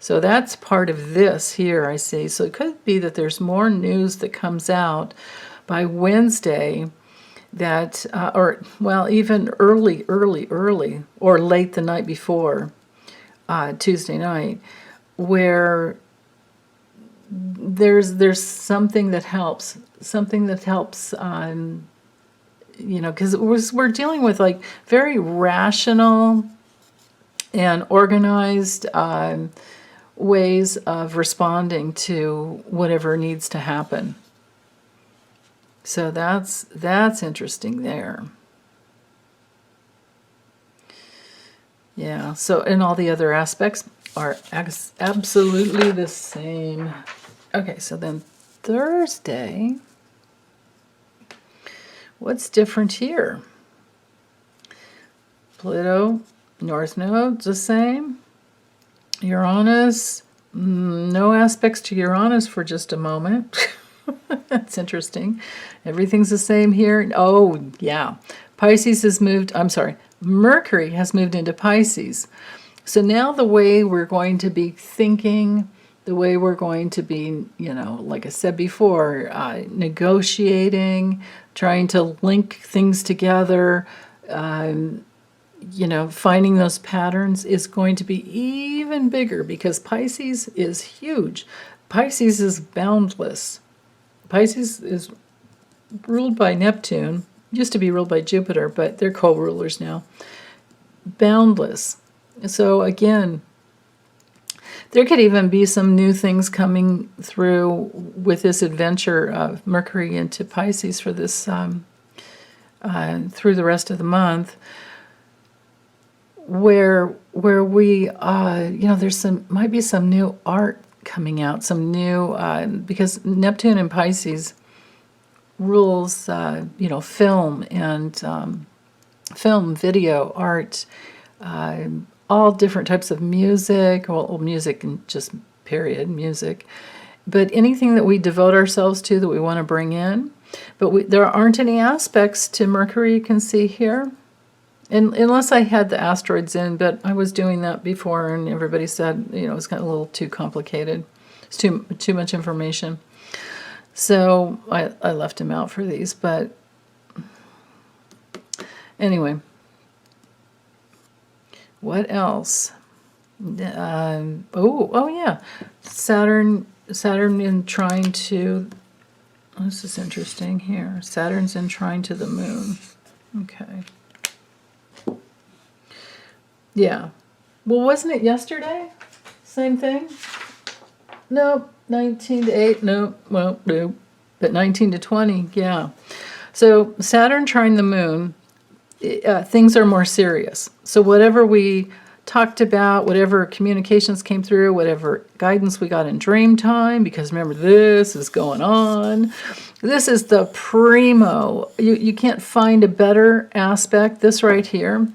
So that's part of this here, I see. So it could be that there's more news that comes out by Wednesday that, even early, or late the night before, Tuesday night, where there's something that helps, because we're dealing with like very rational and organized ways of responding to whatever needs to happen. So that's interesting there. Yeah, so, and all the other aspects are absolutely the same. Okay, so then Thursday, what's different here? Pluto, North Node, the same. Uranus, no aspects to Uranus for just a moment. That's interesting. Everything's the same here. Oh, yeah. Mercury has moved into Pisces. So now the way we're going to be thinking, the way we're going to be, like I said before, negotiating, trying to link things together, finding those patterns is going to be even bigger, because Pisces is huge. Pisces is boundless. Pisces is ruled by Neptune, used to be ruled by Jupiter, but they're co-rulers now. Boundless. So again, there could even be some new things coming through with this adventure of Mercury into Pisces for this through the rest of the month, where we might be some new art coming out, some new because Neptune in Pisces rules film and film, video, art, all different types of music, music and just period, music, but anything that we devote ourselves to, that we want to bring in. But there aren't any aspects to Mercury you can see here, and unless I had the asteroids in, but I was doing that before, and everybody said, it's kind of a little too complicated. It's too much information. So I left him out for these, but anyway. What else? Yeah. Saturn in trine to, this is interesting here. Saturn's in trine to the moon. Okay. Yeah. Well, wasn't it yesterday? Same thing? Nope. 19 to 8. Nope. Well, nope. But 19 to 20, yeah. So Saturn trine the moon, things are more serious. So whatever we talked about, whatever communications came through, whatever guidance we got in dream time, because remember, this is going on. This is the primo. You can't find a better aspect. This right here,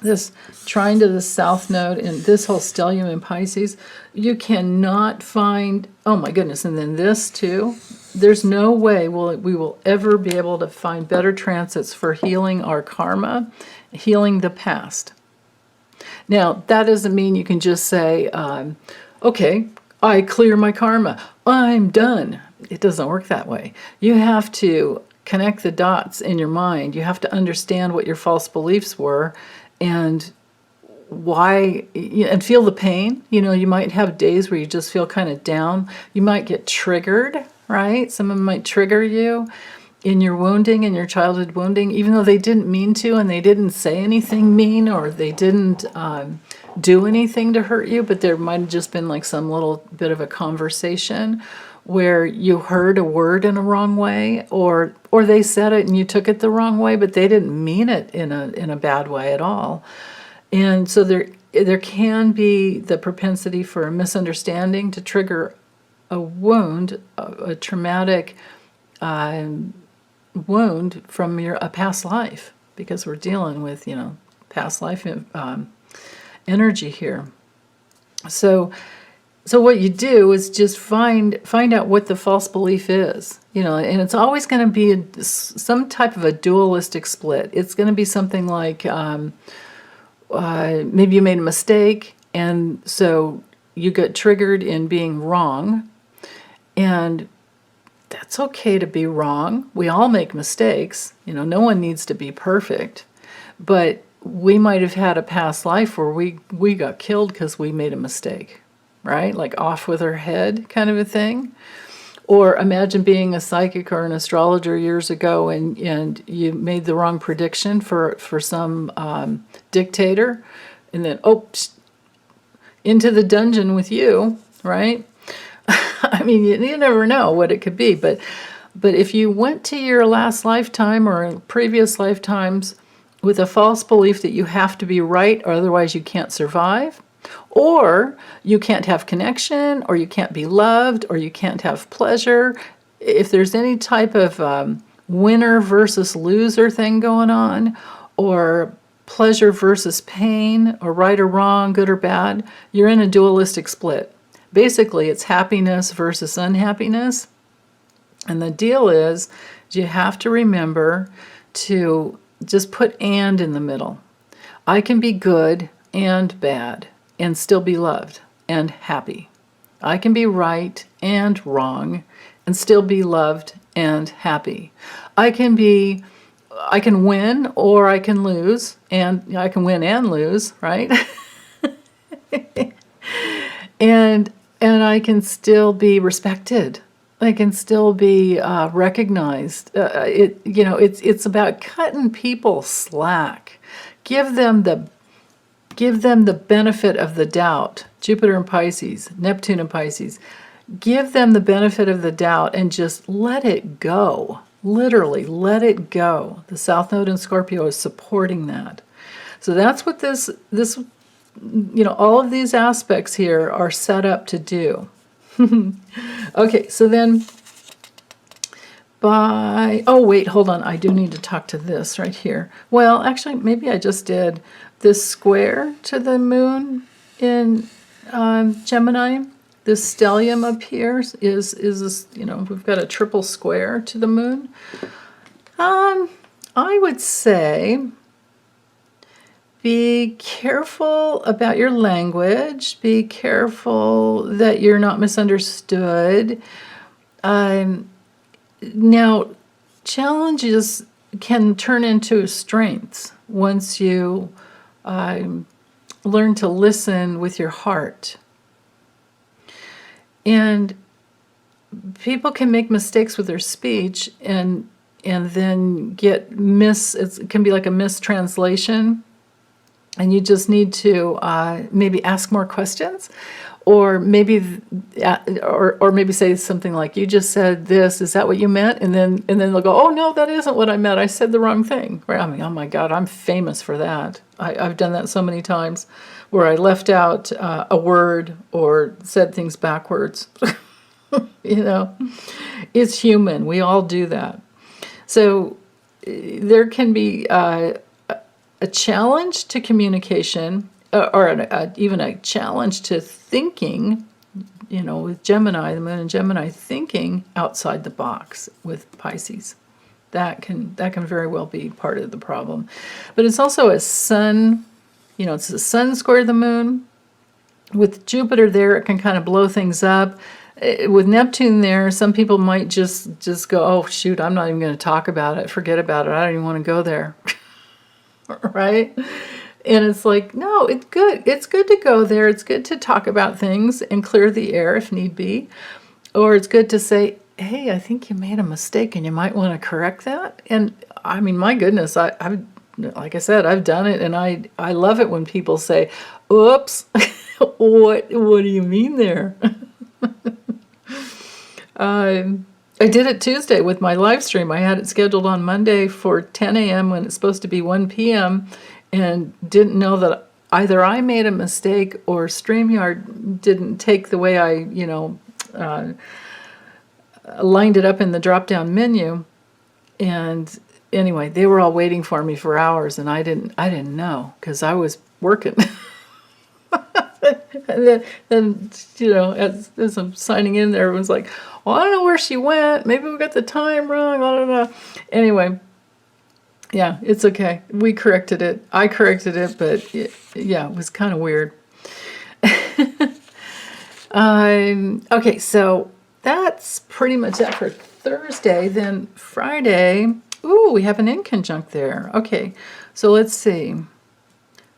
this trine to the south node, and this whole stellium in Pisces, you cannot find, oh my goodness, and then this too. There's no way we will ever be able to find better transits for healing our karma, healing the past. Now, that doesn't mean you can just say, okay, I clear my karma, I'm done. It doesn't work that way. You have to connect the dots in your mind. You have to understand what your false beliefs were and why, and feel the pain. You might have days where you just feel kind of down. You might get triggered, right? Someone might trigger you in your wounding, in your childhood wounding, even though they didn't mean to, and they didn't say anything mean, or they didn't do anything to hurt you, but there might have just been like some little bit of a conversation where you heard a word in a wrong way, or they said it and you took it the wrong way, but they didn't mean it in a bad way at all. And so there can be the propensity for a misunderstanding to trigger a wound, a traumatic wound from a past life, because we're dealing with past life energy here. So what you do is just find out what the false belief is, and it's always going to be some type of a dualistic split. It's going to be something like maybe you made a mistake, and so you got triggered in being wrong, and that's okay to be wrong. We all make mistakes. No one needs to be perfect, but we might have had a past life where we got killed because we made a mistake, right? Like off with our head kind of a thing. Or imagine being a psychic or an astrologer years ago and you made the wrong prediction for some dictator, and then, into the dungeon with you, right? I mean, you never know what it could be, but if you went to your last lifetime or previous lifetimes with a false belief that you have to be right or otherwise you can't survive, or you can't have connection, or you can't be loved, or you can't have pleasure, if there's any type of winner versus loser thing going on, or pleasure versus pain, or right or wrong, good or bad, you're in a dualistic split. Basically, it's happiness versus unhappiness. And the deal is, you have to remember to just put "and" in the middle. I can be good and bad and still be loved and happy. I can be right and wrong and still be loved and happy. I can win or I can lose, and I can win and lose, right? and I can still be respected. I can still be recognized. It's about cutting people slack. Give them the benefit of the doubt. Jupiter and Pisces, Neptune and Pisces. Give them the benefit of the doubt and just let it go. Literally, let it go. The South Node in Scorpio is supporting that. So that's what this all of these aspects here are set up to do. Okay, so then hold on. I do need to talk to this right here. Well, actually, maybe I just did. This square to the moon in Gemini, this stellium up here is this, we've got a triple square to the moon. I would say be careful about your language. Be careful that you're not misunderstood. Now, challenges can turn into strengths once you learn to listen with your heart. And people can make mistakes with their speech and then get it can be like a mistranslation, and you just need to maybe ask more questions, or maybe say something like, "You just said this. Is that what you meant?" And then they'll go, "Oh no, that isn't what I meant. I said the wrong thing." Right? I mean, oh my God, I'm famous for that. I've done that so many times, where I left out a word or said things backwards. It's human. We all do that. So there can be a challenge to communication, or even a challenge to thinking, with Gemini, the moon in Gemini, thinking outside the box with Pisces. That can very well be part of the problem. But it's also a sun, it's the sun square the moon. With Jupiter there, it can kind of blow things up. With Neptune there, some people might just go, oh shoot, I'm not even going to talk about it. Forget about it. I don't even want to go there. Right? And it's like, no, it's good. It's good to go there. It's good to talk about things and clear the air if need be. Or it's good to say, hey, I think you made a mistake and you might want to correct that. And I mean, my goodness, I've like I said, I've done it, and I love it when people say, oops, what do you mean there? I did it Tuesday with my live stream. I had it scheduled on Monday for 10 a.m. when it's supposed to be 1 p.m. and didn't know that either I made a mistake or StreamYard didn't take the way I, lined it up in the drop-down menu. And anyway, they were all waiting for me for hours, and I didn't know because I was working. And then as I'm signing in there, everyone's like, well, I don't know where she went. Maybe we got the time wrong. I don't know. Anyway, yeah, it's okay. We corrected it. I corrected it, but it was kind of weird. Okay, so that's pretty much that for Thursday. Then Friday, ooh, we have an inconjunct there. Okay, so let's see.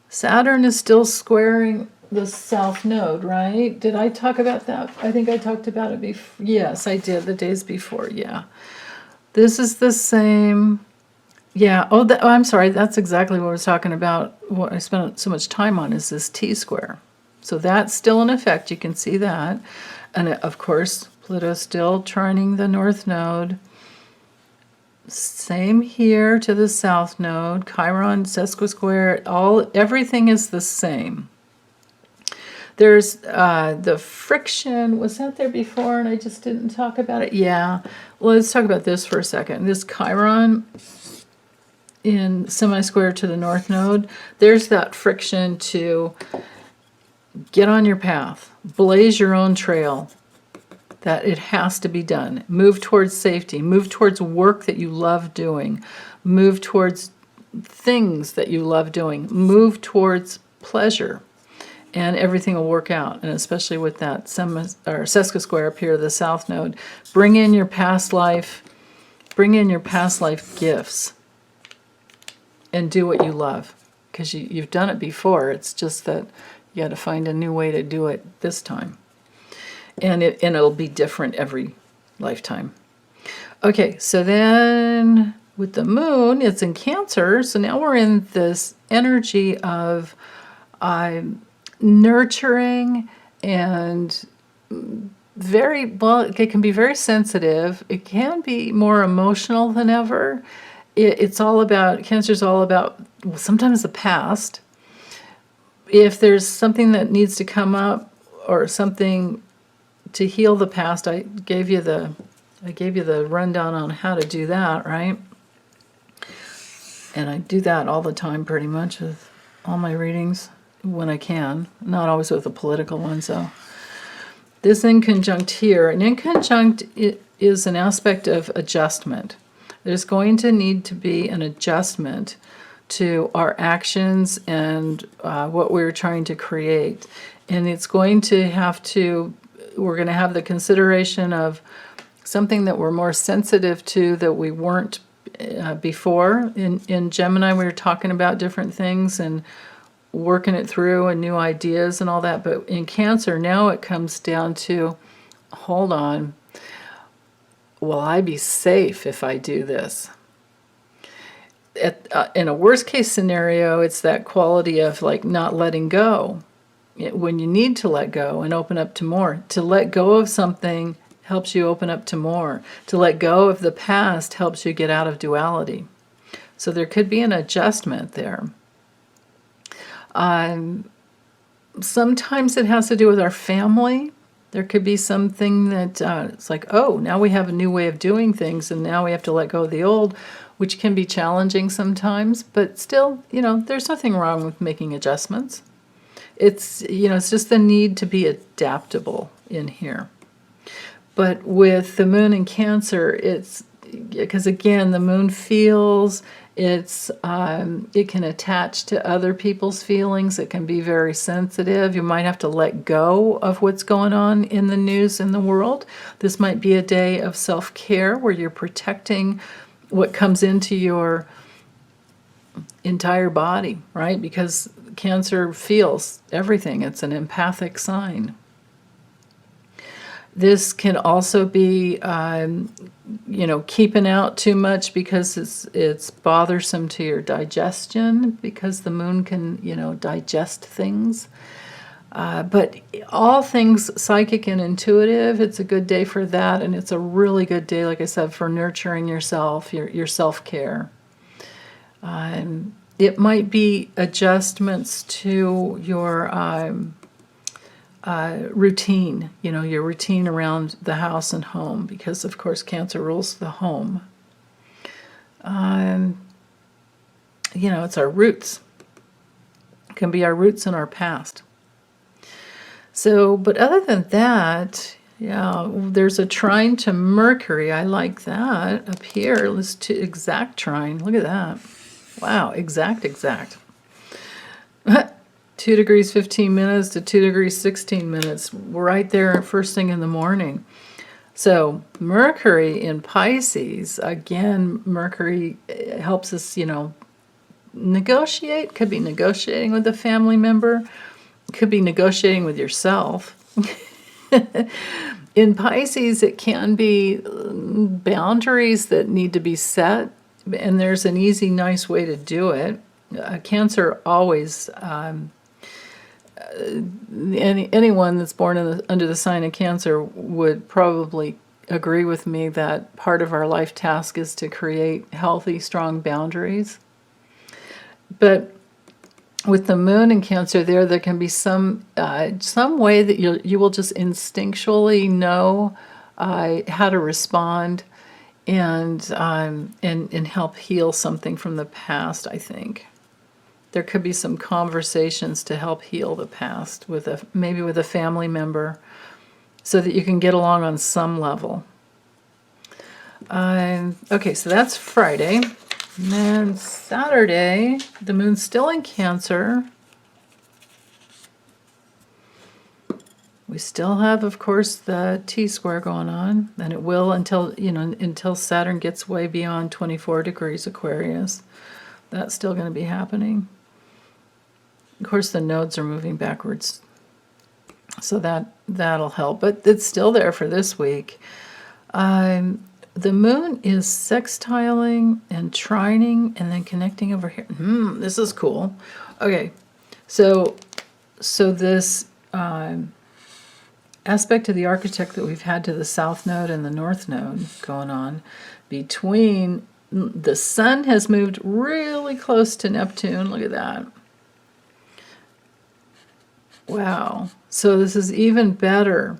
Saturn is still squaring the south node, right? Did I talk about that? I think I talked about it before. Yes, I did the days before. Yeah. This is the same. Yeah. Oh, I'm sorry. That's exactly what I was talking about. What I spent so much time on is this T-square. So that's still in effect. You can see that. And of course, Pluto's still trining the north node. Same here to the south node. Chiron, sesquisquare, everything is the same. There's the friction. Was that there before and I just didn't talk about it? Yeah. Well, let's talk about this for a second. This Chiron in semi-square to the north node, there's that friction to get on your path, blaze your own trail, that it has to be done. Move towards safety, move towards work that you love doing, move towards things that you love doing, move towards pleasure, and everything will work out. And especially with that sesquisquare up here, the south node, bring in your past life gifts and do what you love, because you've done it before. It's just that you got to find a new way to do it this time. And it'll be different every lifetime. Okay, so then with the moon, it's in Cancer. So now we're in this energy of nurturing and it can be very sensitive. It can be more emotional than ever. It's all about, Cancer's all about sometimes the past. If there's something that needs to come up or something to heal the past, I gave you the rundown on how to do that, right? And I do that all the time pretty much with all my readings when I can, not always with the political ones though. This inconjunct here, an inconjunct is an aspect of adjustment. There's going to need to be an adjustment to our actions and what we're trying to create. And it's going to we're going to have the consideration of something that we're more sensitive to that we weren't before. In Gemini, we were talking about different things and working it through and new ideas and all that. But in Cancer, now it comes down to, hold on, will I be safe if I do this? In a worst case scenario, it's that quality of like not letting go. When you need to let go and open up to more. To let go of something helps you open up to more. To let go of the past helps you get out of duality. So there could be an adjustment there. Sometimes it has to do with our family. There could be something that it's like, oh, now we have a new way of doing things and now we have to let go of the old, which can be challenging sometimes. But still, there's nothing wrong with making adjustments. It's just the need to be adaptable in here. But with the moon in Cancer, it's because again, the moon feels, It can attach to other people's feelings. It can be very sensitive. You might have to let go of what's going on in the news in the world. This might be a day of self-care where you're protecting what comes into your entire body, right? Because Cancer feels everything. It's an empathic sign. This can also be, keeping out too much because it's bothersome to your digestion, because the moon can, digest things. But all things psychic and intuitive, it's a good day for that, and it's a really good day, like I said, for nurturing yourself, your self-care. It might be adjustments to your routine, your routine around the house and home, because of course Cancer rules the home. It's our roots. It can be our roots in our past. So, but other than that, there's a trine to Mercury. I like that up here. Let's to exact trine. Look at that. Wow, exact. 2 degrees 15 minutes to 2 degrees 16 minutes, right there first thing in the morning. So Mercury in Pisces, again, Mercury helps us, negotiate. Could be negotiating with a family member. Could be negotiating with yourself. In Pisces, it can be boundaries that need to be set, and there's an easy, nice way to do it. Cancer always, anyone that's born under the sign of Cancer would probably agree with me that part of our life task is to create healthy, strong boundaries. But with the moon in Cancer there can be some way that you will just instinctually know how to respond and help heal something from the past, I think. There could be some conversations to help heal the past maybe with a family member, so that you can get along on some level. Okay, so that's Friday. And then Saturday, the moon's still in Cancer. We still have, of course, the T-square going on, and it will until Saturn gets way beyond 24 degrees Aquarius. That's still going to be happening. Of course, the nodes are moving backwards, so that'll help. But it's still there for this week. The moon is sextiling and trining and then connecting over here. This is cool. Okay, so this aspect of the architect that we've had to the south node and the north node going on between the sun has moved really close to Neptune. Look at that. Wow. So this is even better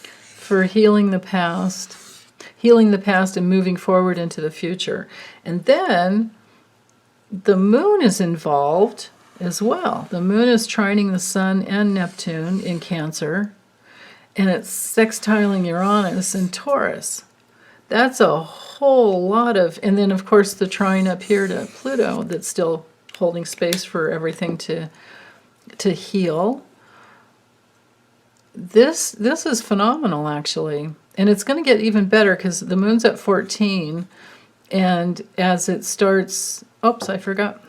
for healing the past and moving forward into the future. And then the moon is involved as well. The moon is trining the sun and Neptune in Cancer, and it's sextiling Uranus in Taurus. That's a whole lot of, and then of course the trine up here to Pluto that's still holding space for everything to heal. This is phenomenal, actually. And it's going to get even better because the moon's at 14, and as it starts, I forgot.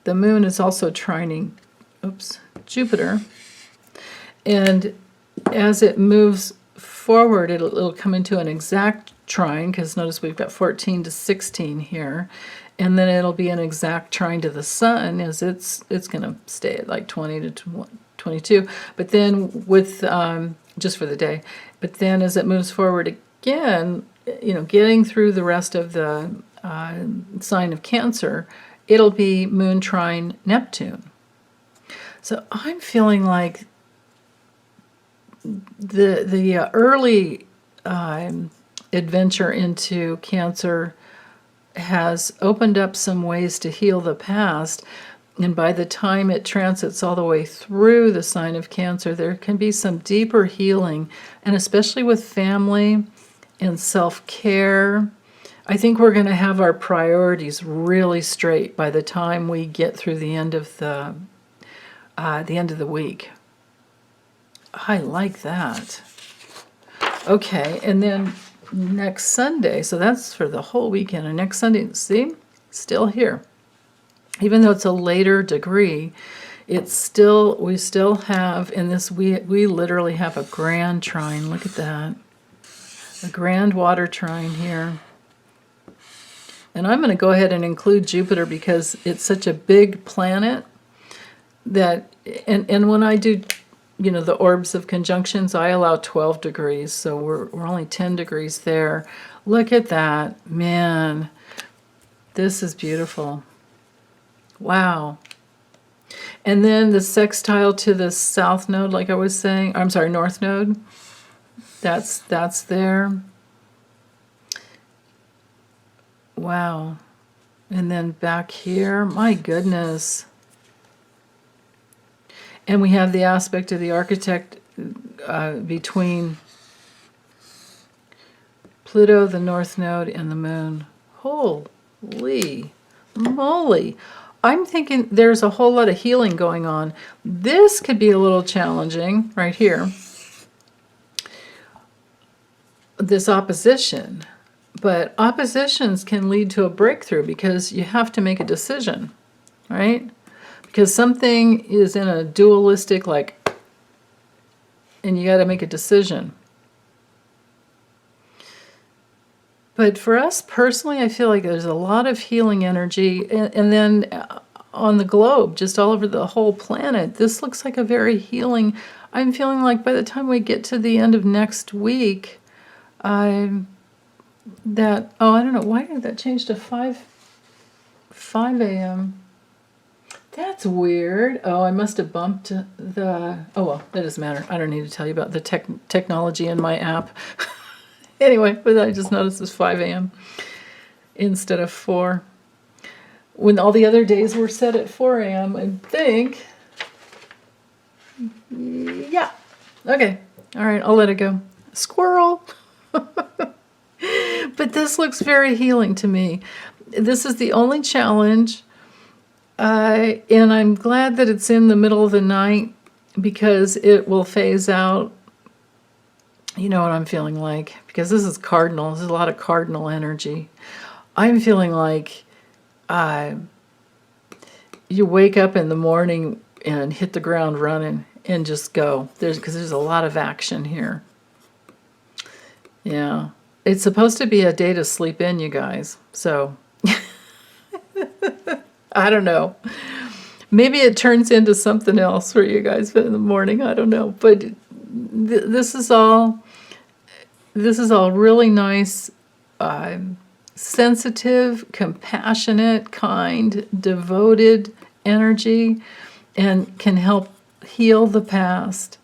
The moon is also trining, Jupiter. And as it moves forward, it'll come into an exact trine, because notice we've got 14 to 16 here. And then it'll be an exact trine to the sun, as it's going to stay at like 20 to 22. But then with, just for the day, but then as it moves forward again, getting through the rest of the sign of Cancer, it'll be moon trine Neptune. So I'm feeling like the early adventure into Cancer has opened up some ways to heal the past, and by the time it transits all the way through the sign of Cancer, there can be some deeper healing, and especially with family and self-care, I think we're going to have our priorities really straight by the time we get through the end of the week. I like that. Okay, and then next Sunday, so that's for the whole weekend, and next Sunday, see, still here. Even though it's a later degree, we still have, in this, we literally have a grand trine. Look at that. A grand water trine here. And I'm going to go ahead and include Jupiter because it's such a big planet that, and when I do, the orbs of conjunctions, I allow 12 degrees, so we're only 10 degrees there. Look at that. Man, this is beautiful. Wow. And then the sextile to the south node, like I was saying, I'm sorry, north node, that's there. Wow. And then back here, my goodness. And we have the aspect of the architect between Pluto, the north node, and the moon. Holy moly. I'm thinking there's a whole lot of healing going on. This could be a little challenging right here. This opposition. But oppositions can lead to a breakthrough because you have to make a decision, right? Because something is in a dualistic, and you got to make a decision. But for us personally, I feel like there's a lot of healing energy. And then on the globe, just all over the whole planet, this looks like a very healing. I'm feeling like by the time we get to the end of next week, I don't know, why did that change to 5 a.m.? That's weird. Oh, I must have bumped the, oh well, that doesn't matter. I don't need to tell you about the technology in my app. Anyway, but I just noticed it's 5 a.m. instead of 4. When all the other days were set at 4 a.m., I think. Yeah. Okay. All right, I'll let it go. Squirrel. But this looks very healing to me. This is the only challenge. And I'm glad that it's in the middle of the night because it will phase out. You know what I'm feeling like? Because this is cardinal. This is a lot of cardinal energy. I'm feeling like you wake up in the morning and hit the ground running and just go. Because there's a lot of action here. Yeah. It's supposed to be a day to sleep in, you guys. So, I don't know. Maybe it turns into something else for you guys in the morning. I don't know. But this is all really nice, sensitive, compassionate, kind, devoted energy, and can help heal the past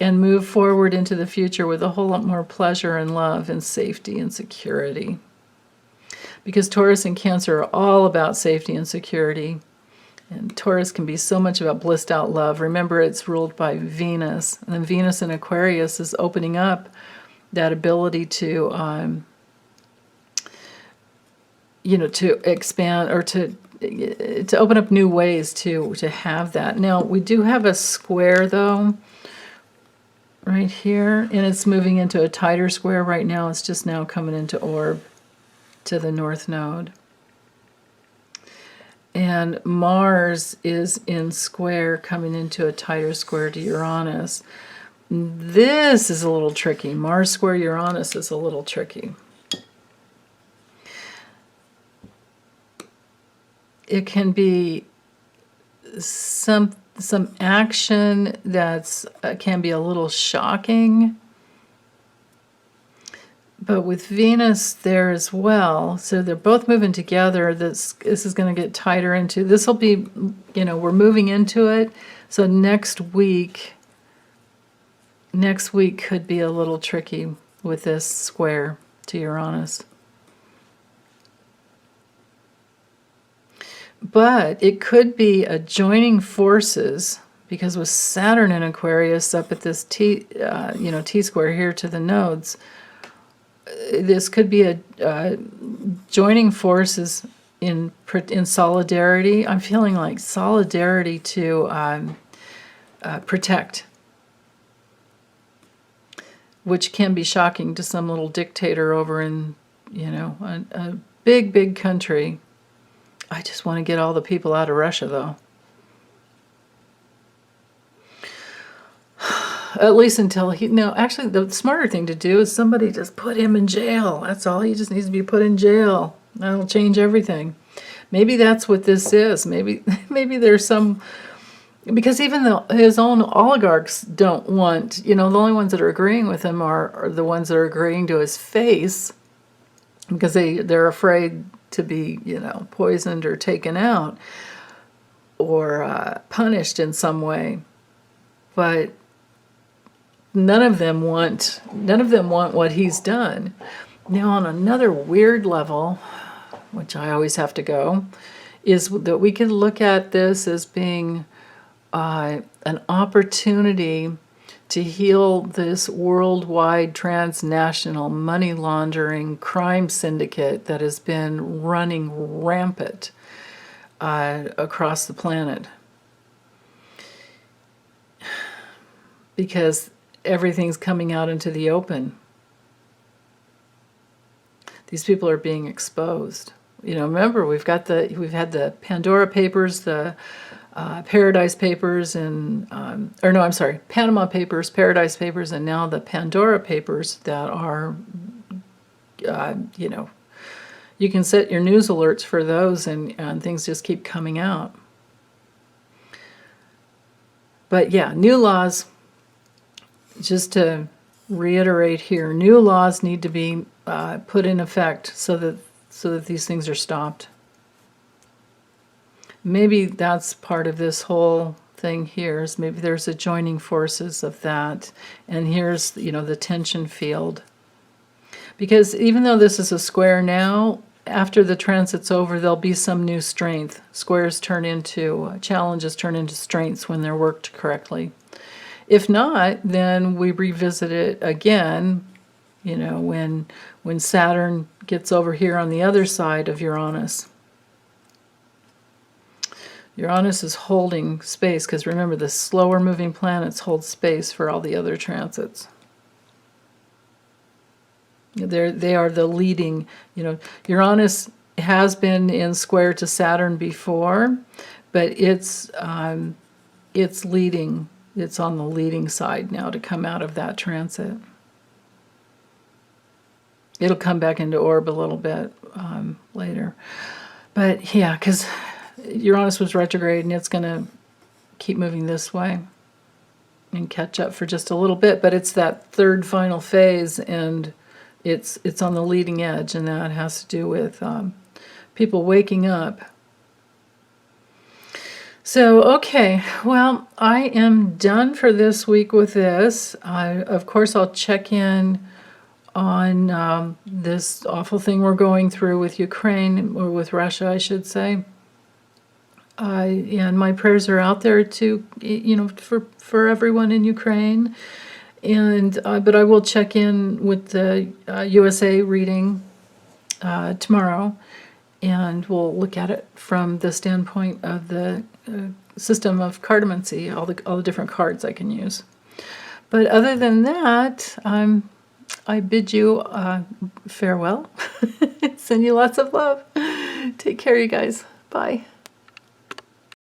and move forward into the future with a whole lot more pleasure and love and safety and security. Because Taurus and Cancer are all about safety and security. And Taurus can be so much about blissed out love. Remember, it's ruled by Venus. And then Venus in Aquarius is opening up that ability to, to expand or to open up new ways to have that. Now, we do have a square, though, right here. And it's moving into a tighter square right now. It's just now coming into orb to the north node. And Mars is in square, coming into a tighter square to Uranus. This is a little tricky. Mars square Uranus is a little tricky. It can be some action that's can be a little shocking. But with Venus there as well, so they're both moving together. This is going to get tighter into, this will be, we're moving into it. So next week could be a little tricky with this square to Uranus. But it could be a joining forces, because with Saturn in Aquarius up at this T-square here to the nodes, this could be a joining forces in solidarity. I'm feeling like solidarity to protect, which can be shocking to some little dictator over in, a big, big country. I just want to get all the people out of Russia, though. At least until actually the smarter thing to do is somebody just put him in jail. That's all. He just needs to be put in jail. That'll change everything. Maybe that's what this is. Maybe there's some, because even though his own oligarchs don't want, the only ones that are agreeing with him are the ones that are agreeing to his face, because they're afraid to be, poisoned or taken out or punished in some way. But none of them want what he's done. Now, on another weird level, which I always have to go, is that we can look at this as being an opportunity to heal this worldwide transnational money laundering crime syndicate that has been running rampant across the planet. Because everything's coming out into the open. These people are being exposed. Remember, we've had the Pandora Papers, the Paradise Papers, and Panama Papers, Paradise Papers, and now the Pandora Papers that are, you can set your news alerts for those, and things just keep coming out. But yeah, new laws. Just to reiterate here, new laws need to be put in effect so that these things are stopped. Maybe that's part of this whole thing here, is maybe there's a joining forces of that, and here's the tension field. Because even though this is a square now, after the transit's over, there'll be some new strength. Squares challenges turn into strengths when they're worked correctly. If not, then we revisit it again, when Saturn gets over here on the other side of Uranus. Uranus is holding space, because remember, the slower moving planets hold space for all the other transits. They are the leading, Uranus has been in square to Saturn before, but it's leading. It's on the leading side now to come out of that transit. It'll come back into orb a little bit later. But yeah, because Uranus was retrograde, and it's going to keep moving this way and catch up for just a little bit. But it's that third final phase, and it's on the leading edge, and that has to do with people waking up. So, okay, well, I am done for this week with this. Of course, I'll check in on this awful thing we're going through with Ukraine, or with Russia, I should say. And my prayers are out there to, for everyone in Ukraine. And but I will check in with the USA reading tomorrow. And we'll look at it from the standpoint of the system of cartomancy, all the different cards I can use. But other than that, I bid you farewell. Send you lots of love. Take care, you guys. Bye.